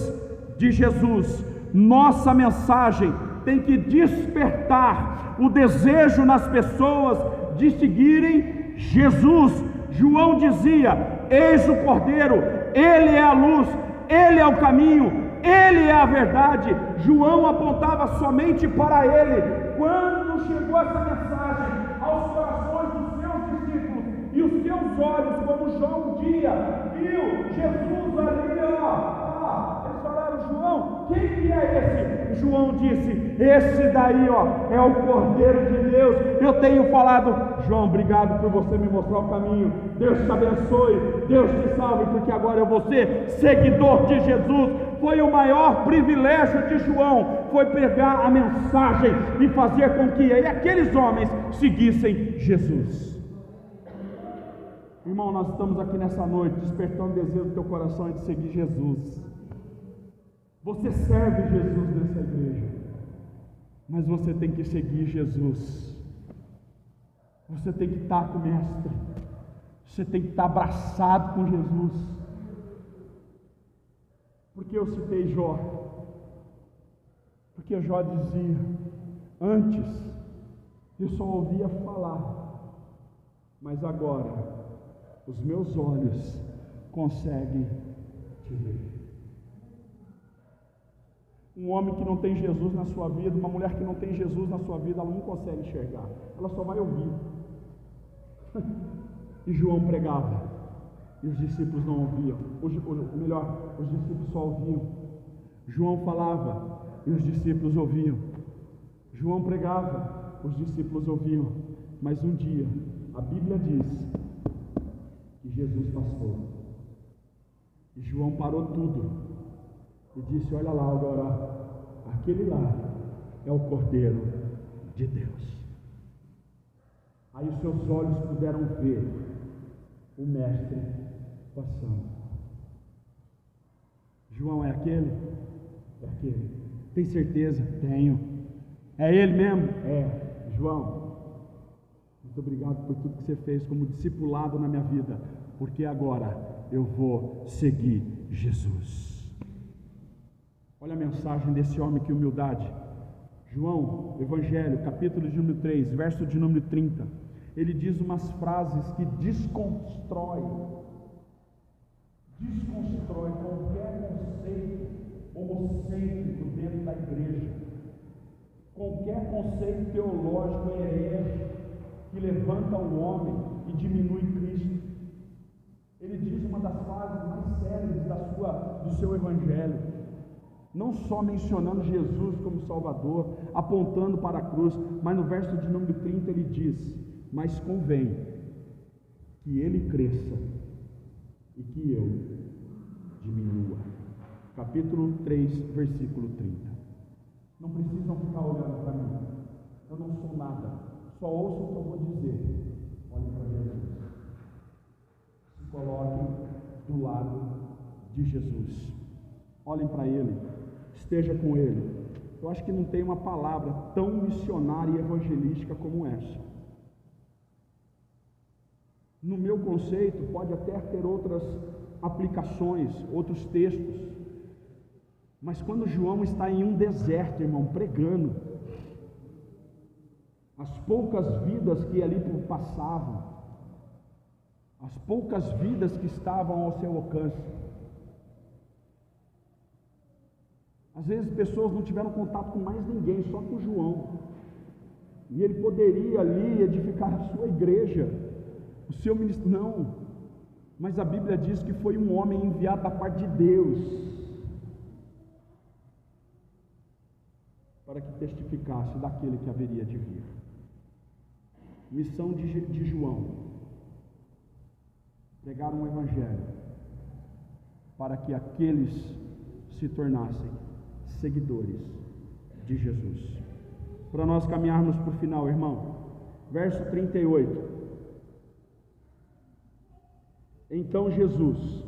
Speaker 1: de Jesus. Nossa mensagem tem que despertar o desejo nas pessoas de seguirem Jesus. João dizia: eis o Cordeiro, ele é a luz, ele é o caminho, ele é a verdade. João apontava somente para ele. Quando chegou essa mensagem aos corações dos seus discípulos, e os seus olhos, como João um dia viu Jesus ali, eles falaram: João, quem que é esse? João disse: esse daí, é o Cordeiro de Deus. Eu tenho falado: João, obrigado por você me mostrar o caminho, Deus te abençoe, Deus te salve, porque agora eu vou ser seguidor de Jesus. Foi o maior privilégio de João, foi pegar a mensagem e fazer com que aqueles homens seguissem Jesus. Irmão, nós estamos aqui nessa noite despertando o desejo do teu coração de seguir Jesus. Você serve Jesus nessa igreja, mas você tem que seguir Jesus. Você tem que estar com o Mestre, você tem que estar abraçado com Jesus. Por que eu citei Jó? Porque Jó dizia: antes eu só ouvia falar, mas agora os meus olhos conseguem te ver. Um homem que não tem Jesus na sua vida, uma mulher que não tem Jesus na sua vida, ela não consegue enxergar, ela só vai ouvir. E João pregava, e os discípulos não ouviam, os discípulos só ouviam. João falava, e os discípulos ouviam. João pregava, os discípulos ouviam. Mas um dia, a Bíblia diz que Jesus passou, e João parou tudo e disse: olha lá agora, aquele lá é o Cordeiro de Deus. Aí os seus olhos puderam ver o Mestre passando. João é aquele? É aquele. Tem certeza? Tenho. É ele mesmo? É. João, muito obrigado por tudo que você fez como discipulado na minha vida, porque agora eu vou seguir Jesus. Olha a mensagem desse homem, que humildade. João, Evangelho, capítulo de número 3, verso de número 30. Ele diz umas frases que desconstrói qualquer conceito homocêntrico dentro da igreja, qualquer conceito teológico herege que levanta o homem e diminui Cristo. Ele diz uma das frases mais célebres do seu Evangelho, não só mencionando Jesus como Salvador, apontando para a cruz, mas no verso de número 30 ele diz: mas convém que ele cresça e que eu diminua. Capítulo 3, versículo 30. Não precisam ficar olhando para mim, eu não sou nada, só ouçam o que eu vou dizer. Olhem para Jesus, se coloquem do lado de Jesus, olhem para Ele, esteja com Ele. Eu acho que não tem uma palavra tão missionária e evangelística como essa. No meu conceito, pode até ter outras aplicações, outros textos, mas quando João está em um deserto, irmão, pregando, as poucas vidas que ali passavam, as poucas vidas que estavam ao seu alcance, às vezes pessoas não tiveram contato com mais ninguém, só com João, e ele poderia ali edificar a sua igreja, o seu ministério. Não, mas a Bíblia diz que foi um homem enviado da parte de Deus para que testificasse daquele que haveria de vir. Missão de João: pregar um evangelho para que aqueles se tornassem seguidores de Jesus. Para nós caminharmos para o final, irmão, verso 38. Então Jesus,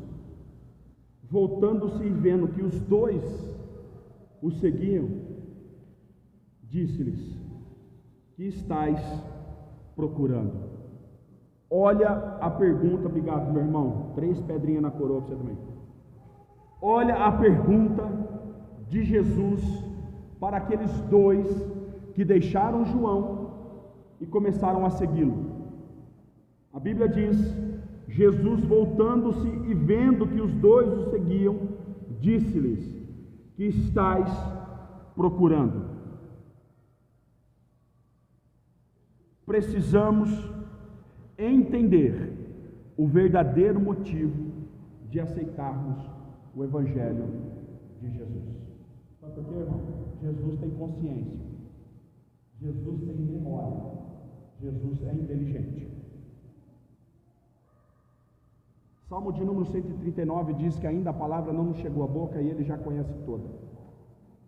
Speaker 1: voltando-se e vendo que os dois o seguiam, disse-lhes: que estáis procurando? Olha a pergunta, obrigado meu irmão, 3 pedrinhas na coroa para você também. Olha a pergunta de Jesus para aqueles dois que deixaram João e começaram a segui-lo. A Bíblia diz: Jesus, voltando-se e vendo que os dois o seguiam, disse-lhes: que estáis procurando? Precisamos entender o verdadeiro motivo de aceitarmos o Evangelho de Jesus. Sabe por quê, irmão? Jesus tem consciência, Jesus tem memória, Jesus é inteligente. Salmo de número 139 diz que ainda a palavra não nos chegou à boca e ele já conhece toda.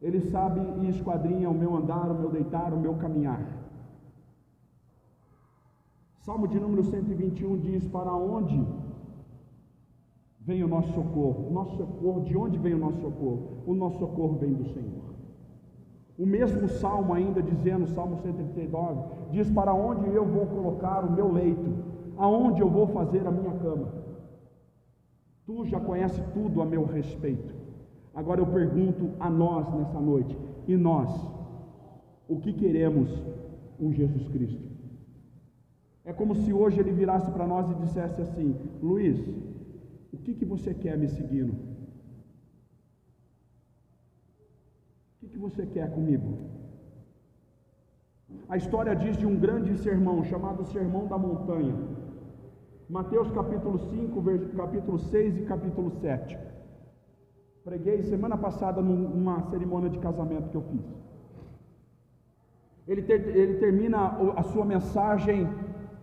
Speaker 1: Ele sabe e esquadrinha o meu andar, o meu deitar, o meu caminhar. Salmo de número 121 diz: para onde vem o nosso socorro? O nosso socorro, de onde vem o nosso socorro? O nosso socorro vem do Senhor. O mesmo salmo ainda dizendo, Salmo 139, diz: para onde eu vou colocar o meu leito? Aonde eu vou fazer a minha cama? Tu já conheces tudo a meu respeito. Agora eu pergunto a nós nessa noite, e nós, o que queremos com Jesus Cristo? É como se hoje ele virasse para nós e dissesse assim: Luiz, o que você quer me seguindo? O que você quer comigo? A história diz de um grande sermão, chamado Sermão da Montanha. Mateus capítulo 5, capítulo 6 e capítulo 7. Preguei semana passada numa cerimônia de casamento que eu fiz. Ele termina a sua mensagem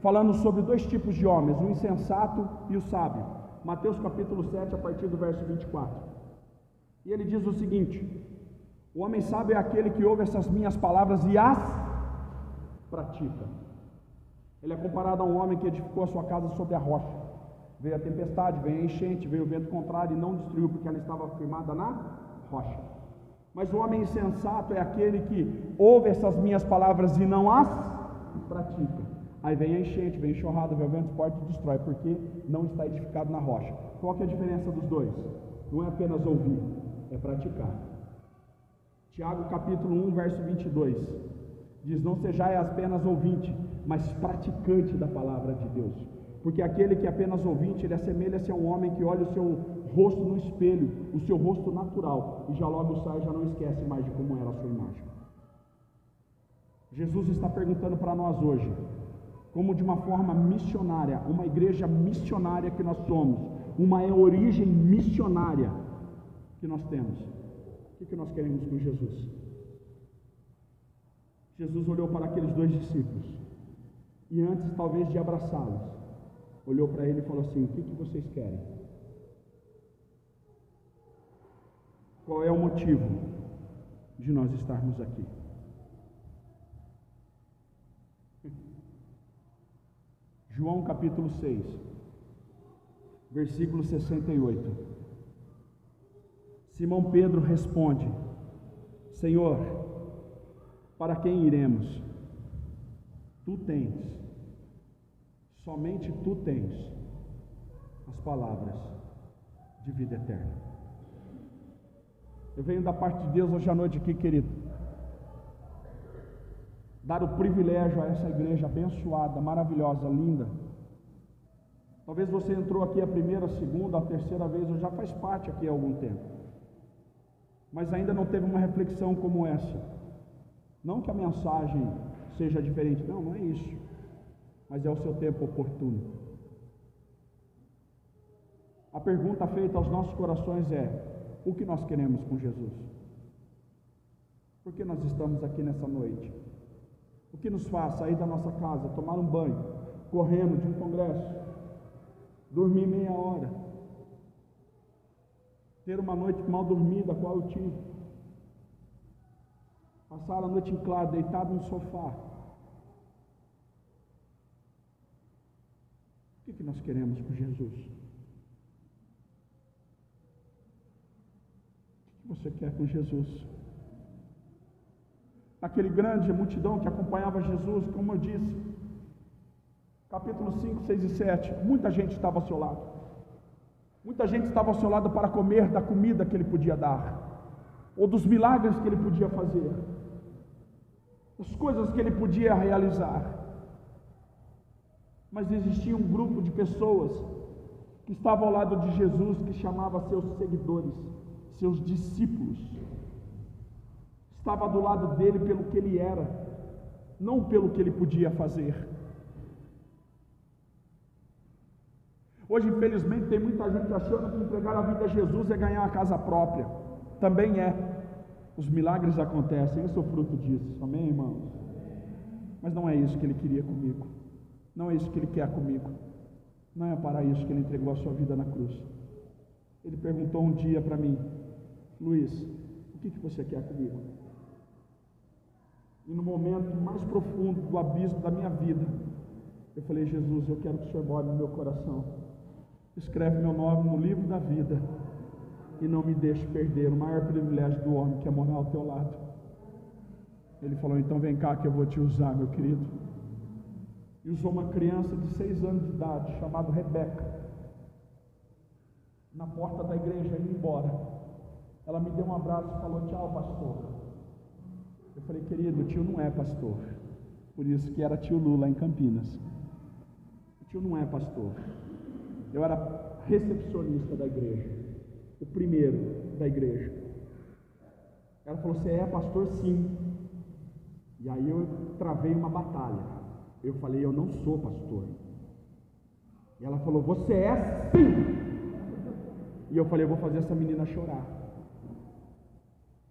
Speaker 1: falando sobre dois tipos de homens, o insensato e o sábio. Mateus capítulo 7, a partir do verso 24. E ele diz o seguinte: o homem sábio é aquele que ouve essas minhas palavras e as pratica. Ele é comparado a um homem que edificou a sua casa sobre a rocha. Veio a tempestade, veio a enchente, veio o vento contrário e não destruiu, porque ela estava firmada na rocha. Mas o homem insensato é aquele que ouve essas minhas palavras e não as pratica. Aí vem a enchente, vem a enxurrada, vem o vento forte e destrói, porque não está edificado na rocha. Qual que é a diferença dos dois? Não é apenas ouvir, é praticar. Tiago capítulo 1, verso 22, diz: não sejais apenas ouvinte, mas praticante da palavra de Deus. Porque aquele que é apenas ouvinte, ele assemelha-se a um homem que olha o seu rosto no espelho, o seu rosto natural, e já logo sai, já não esquece mais de como era a sua imagem. Jesus está perguntando para nós hoje, como de uma forma missionária, uma igreja missionária que nós somos, uma origem missionária que nós temos, o que nós queremos com Jesus? Jesus olhou para aqueles dois discípulos, e antes talvez de abraçá-los, olhou para ele e falou assim: o que vocês querem? Qual é o motivo de nós estarmos aqui? João capítulo 6, versículo 68. Simão Pedro responde: Senhor, para quem iremos? Tu tens, somente tu tens as palavras de vida eterna. Eu venho da parte de Deus hoje à noite aqui, querido, dar o privilégio a essa igreja abençoada, maravilhosa, linda. Talvez você entrou aqui a primeira, a segunda, a terceira vez, ou já faz parte aqui há algum tempo, mas ainda não teve uma reflexão como essa. Não que a mensagem seja diferente, não é isso, mas é o seu tempo oportuno. A pergunta feita aos nossos corações é: o que nós queremos com Jesus? Por que nós estamos aqui nessa noite? O que nos faz sair da nossa casa, tomar um banho, correndo de um congresso, dormir meia hora, ter uma noite mal dormida, qual eu tive, passar a noite em claro, deitado no sofá? O que nós queremos com Jesus? O que você quer com Jesus? Aquele grande multidão que acompanhava Jesus, como eu disse, capítulo 5, 6 e 7, muita gente estava ao seu lado. Muita gente estava ao seu lado para comer da comida que ele podia dar, ou dos milagres que ele podia fazer, as coisas que ele podia realizar. Mas existia um grupo de pessoas que estavam ao lado de Jesus, que chamava seus seguidores, seus discípulos. Estava do lado dele pelo que ele era, não pelo que ele podia fazer. Hoje, infelizmente, tem muita gente achando que entregar a vida a Jesus é ganhar a casa própria. Também é. Os milagres acontecem, eu sou fruto disso. Amém, irmãos? Mas não é isso que ele queria comigo. Não é isso que ele quer comigo. Não é para isso que ele entregou a sua vida na cruz. Ele perguntou um dia para mim: Luiz, o que você quer comigo? E no momento mais profundo do abismo da minha vida, eu falei: Jesus, eu quero que o Senhor more no meu coração. Escreve meu nome no livro da vida e não me deixe perder o maior privilégio do homem, que é morar ao teu lado. Ele falou: então vem cá que eu vou te usar, meu querido. E usou uma criança de 6 anos de idade, chamada Rebeca, na porta da igreja, indo embora. Ela me deu um abraço e falou: tchau, pastor. Eu falei: querido, o tio não é pastor. Por isso que era tio Lula em Campinas. O tio não é pastor. Eu era recepcionista da igreja, o primeiro da igreja. Ela falou: você é pastor? Sim. E aí eu travei uma batalha. Eu falei: eu não sou pastor. E ela falou: você é sim. E eu falei: eu vou fazer essa menina chorar.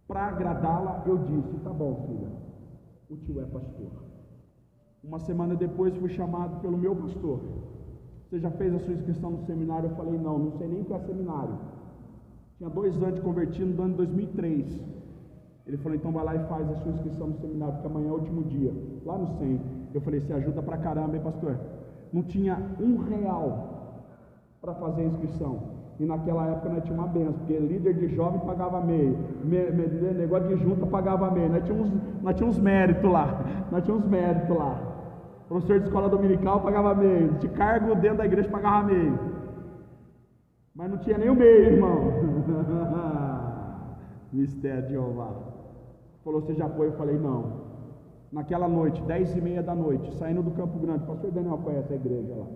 Speaker 1: Para agradá-la, eu disse: tá bom, filha, o tio é pastor. Uma semana depois fui chamado pelo meu pastor: você já fez a sua inscrição no seminário? Eu falei: não, não sei nem o que é seminário. Tinha 2 anos de convertido no ano de 2003. Ele falou: então vai lá e faz a sua inscrição no seminário, porque amanhã é o último dia, lá no 100. Eu falei: você ajuda pra caramba, hein, pastor? Não tinha R$1 para fazer a inscrição. E naquela época nós tínhamos uma benção, porque líder de jovem pagava meio, negócio de junta pagava meio. Nós tínhamos méritos lá. Professor de escola dominical pagava meio, de cargo dentro da igreja pagava meio. Mas não tinha nem o meio, irmão. Mistério de Jeová. Falou: você já foi? Eu falei: não. Naquela noite, 10h30 da noite, saindo do Campo Grande, o pastor Daniel conhece a igreja lá.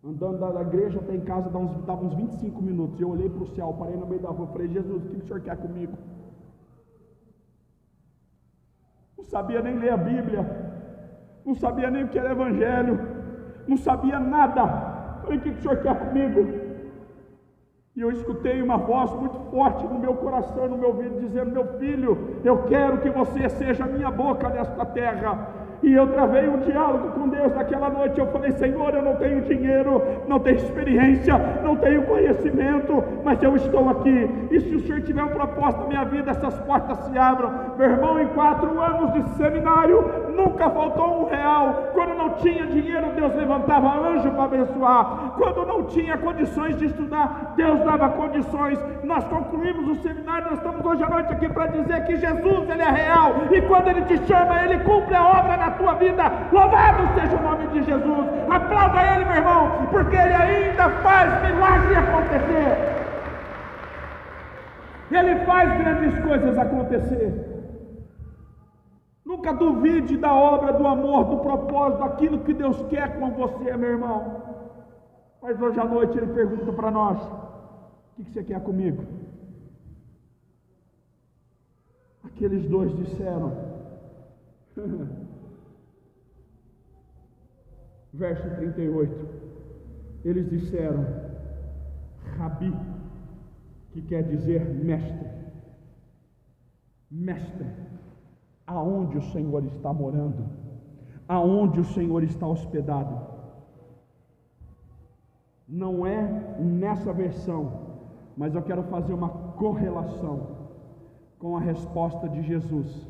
Speaker 1: Andando da igreja até em casa, dava uns 25 minutos. Eu olhei para o céu, parei no meio da rua, falei: Jesus, o que o senhor quer comigo? Não sabia nem ler a Bíblia, não sabia nem o que era evangelho, não sabia nada. Falei: o que o senhor quer comigo? E eu escutei uma voz muito forte no meu coração, no meu ouvido, dizendo: meu filho, eu quero que você seja a minha boca nesta terra. E eu travei um diálogo com Deus naquela noite. Eu falei: Senhor, eu não tenho dinheiro, não tenho experiência, não tenho conhecimento, mas eu estou aqui. E se o Senhor tiver um propósito na minha vida, essas portas se abram. Meu irmão, em 4 anos de seminário, nunca faltou R$1. Quando não tinha dinheiro, Deus levantava anjo para abençoar. Quando não tinha condições de estudar, Deus dava condições. Nós concluímos o seminário. Nós estamos hoje à noite aqui para dizer que Jesus, Ele é real, e quando Ele te chama, Ele cumpre a obra na tua vida. Louvado seja o nome de Jesus. Aplauda Ele, meu irmão, porque Ele ainda faz milagre acontecer. Ele faz grandes coisas acontecer. Nunca duvide da obra, do amor, do propósito, daquilo que Deus quer com você, meu irmão. Mas hoje à noite Ele pergunta para nós: o que você quer comigo? Aqueles 2 disseram, verso 38, eles disseram: Rabi, que quer dizer mestre. Mestre, aonde o Senhor está morando? Aonde o Senhor está hospedado? Não é nessa versão, mas eu quero fazer uma correlação com a resposta de Jesus.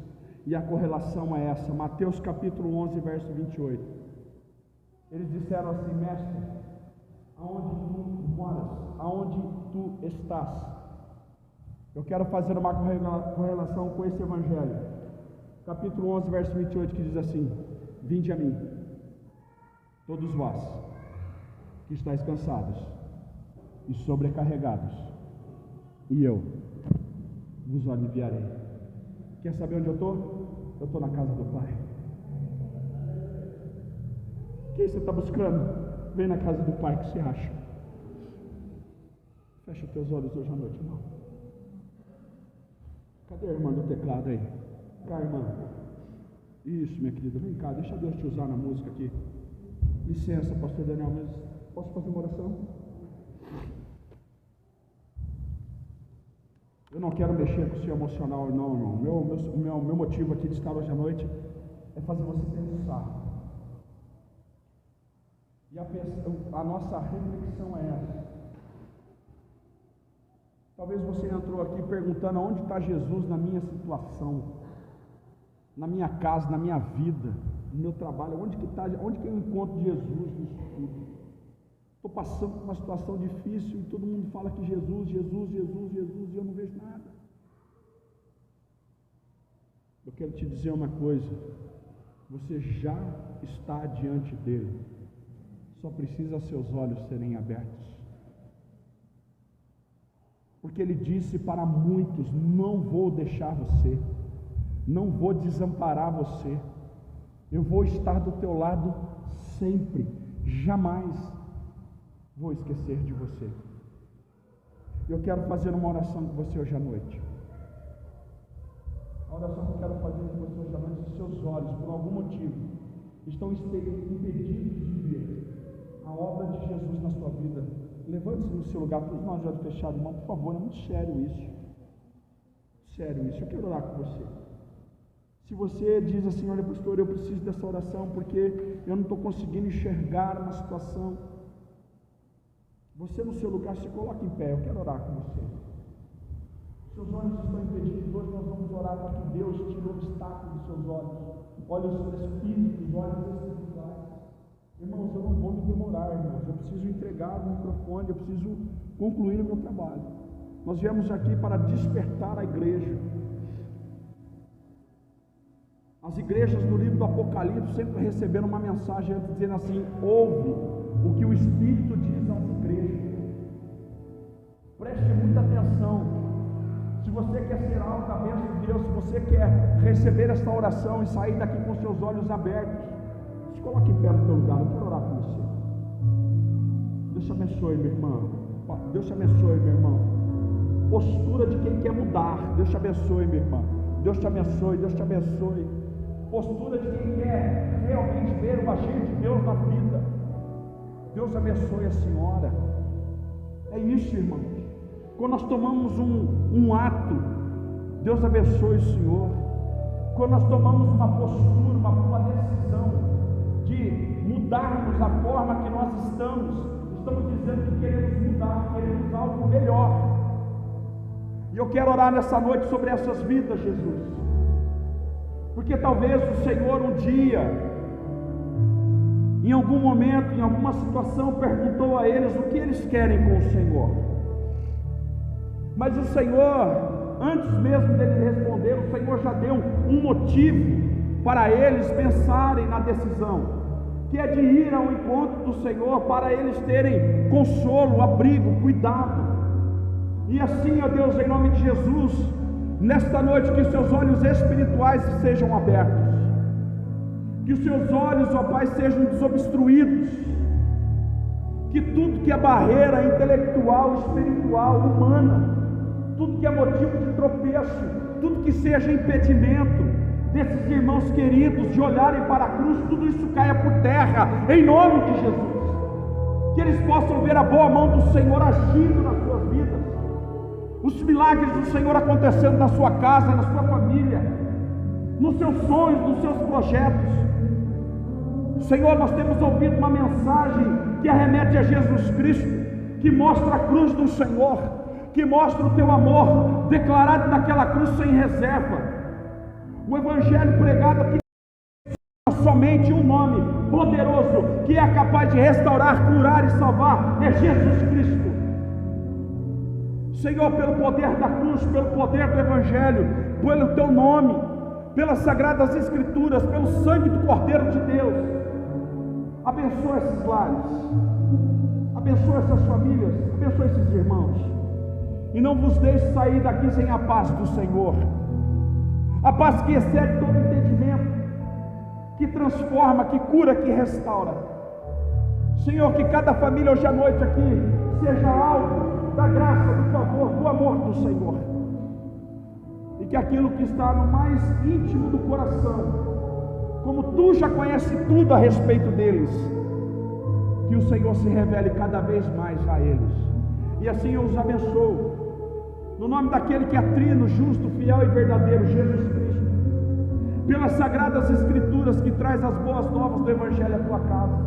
Speaker 1: E a correlação é essa: Mateus capítulo 11, verso 28. Eles disseram assim: mestre, aonde tu moras? Aonde tu estás? Eu quero fazer uma correlação com esse evangelho. Capítulo 11, verso 28, que diz assim: vinde a mim, todos vós que estáis cansados e sobrecarregados, e eu vos aliviarei. Quer saber onde eu estou? Eu estou na casa do Pai. Quem você está buscando? Vem na casa do Pai que você acha. Fecha os teus olhos hoje à noite, irmão. Cadê a irmã do teclado aí? Cá, irmã. Isso, minha querida, vem cá, deixa Deus te usar na música aqui. Licença, pastor Daniel, mas posso fazer uma oração? Eu não quero mexer com o seu emocional, não, irmão. Meu motivo aqui de estar hoje à noite é fazer você pensar. E a nossa reflexão é essa. Talvez você entrou aqui perguntando: onde está Jesus na minha situação, na minha casa, na minha vida, no meu trabalho? Onde que eu encontro Jesus nisso tudo? Estou passando por uma situação difícil e todo mundo fala que Jesus, Jesus, Jesus, Jesus, e eu não vejo nada. Eu quero te dizer uma coisa: você já está diante dele, só precisa seus olhos serem abertos. porque Ele disse para muitos: não vou deixar você, não vou desamparar você, eu vou estar do teu lado sempre, jamais vou esquecer de você. Eu quero fazer uma oração com você hoje à noite. A oração que eu quero fazer com você hoje à noite: se seus olhos, por algum motivo, estão impedidos de ver a obra de Jesus na sua vida, levante-se no seu lugar, todos nós de olhos fechados, irmão, por favor. É muito sério isso. Sério isso. Eu quero orar com você. Se você diz assim: olha, pastor, eu preciso dessa oração porque eu não estou conseguindo enxergar uma situação, você no seu lugar se coloque em pé. Eu quero orar com você. Seus olhos estão impedidos. Hoje nós vamos orar para que Deus tire o obstáculo dos seus olhos, olhos espíritos, olhos espirituais. Irmãos, eu não vou me demorar, irmãos. Eu preciso entregar o microfone, eu preciso concluir o meu trabalho. Nós viemos aqui para despertar a igreja. As igrejas do livro do Apocalipse sempre receberam uma mensagem antes, dizendo assim: ouve o que o Espírito diz às igrejas. Preste muita atenção. Se você quer ser alvo da bênção de Deus, se você quer receber esta oração e sair daqui com seus olhos abertos, se coloque em pé no teu lugar. Eu quero orar com você. Deus te abençoe, meu irmão. Deus te abençoe, meu irmão. Postura de quem quer mudar. Deus te abençoe, meu irmão. Deus te abençoe, Deus te abençoe. Postura de quem quer realmente ver o agir de Deus na vida. Deus abençoe a senhora. É isso, irmãos. Quando nós tomamos um ato, Deus abençoe o Senhor. Quando nós tomamos uma postura, uma decisão de mudarmos a forma que nós estamos dizendo que queremos mudar, queremos algo melhor. E eu quero orar nessa noite sobre essas vidas, Jesus, porque talvez o Senhor um dia, em algum momento, em alguma situação, perguntou a eles o que eles querem com o Senhor. Mas o Senhor, antes mesmo deles responder, o Senhor já deu um motivo para eles pensarem na decisão, que é de ir ao encontro do Senhor, para eles terem consolo, abrigo, cuidado. E assim, ó Deus, em nome de Jesus, nesta noite, que seus olhos espirituais sejam abertos, que os seus olhos, ó Pai, sejam desobstruídos, que tudo que é barreira intelectual, espiritual, humana, tudo que é motivo de tropeço, tudo que seja impedimento desses irmãos queridos de olharem para a cruz, tudo isso caia por terra, em nome de Jesus. Que eles possam ver a boa mão do Senhor agindo nas suas vidas, os milagres do Senhor acontecendo na sua casa, na sua família, nos seus sonhos, nos seus projetos. Senhor, nós temos ouvido uma mensagem que arremete a Jesus Cristo, que mostra a cruz do Senhor, que mostra o teu amor declarado naquela cruz sem reserva. O evangelho pregado aqui somente um nome poderoso que é capaz de restaurar, curar e salvar, é Jesus Cristo. Senhor, pelo poder da cruz, pelo poder do evangelho, pelo teu nome, pelas sagradas escrituras, pelo sangue do Cordeiro de Deus, abençoa esses lares, abençoa essas famílias, abençoa esses irmãos. E não vos deixe sair daqui sem a paz do Senhor, a paz que excede todo entendimento, que transforma, que cura, que restaura. Senhor, que cada família hoje à noite aqui seja alvo da graça, do favor, do amor do Senhor, e que aquilo que está no mais íntimo do coração, como tu já conheces tudo a respeito deles, que o Senhor se revele cada vez mais a eles. E assim eu os abençoo, no nome daquele que é trino, justo, fiel e verdadeiro, Jesus Cristo, pelas sagradas escrituras que traz as boas novas do evangelho à tua casa,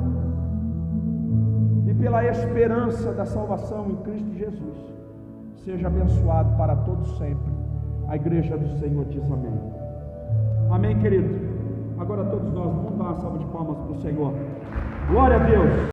Speaker 1: e pela esperança da salvação em Cristo Jesus. Seja abençoado para todos sempre. A igreja do Senhor diz amém. Amém, querido. Agora todos nós vamos dar uma salva de palmas para o Senhor. Glória a Deus.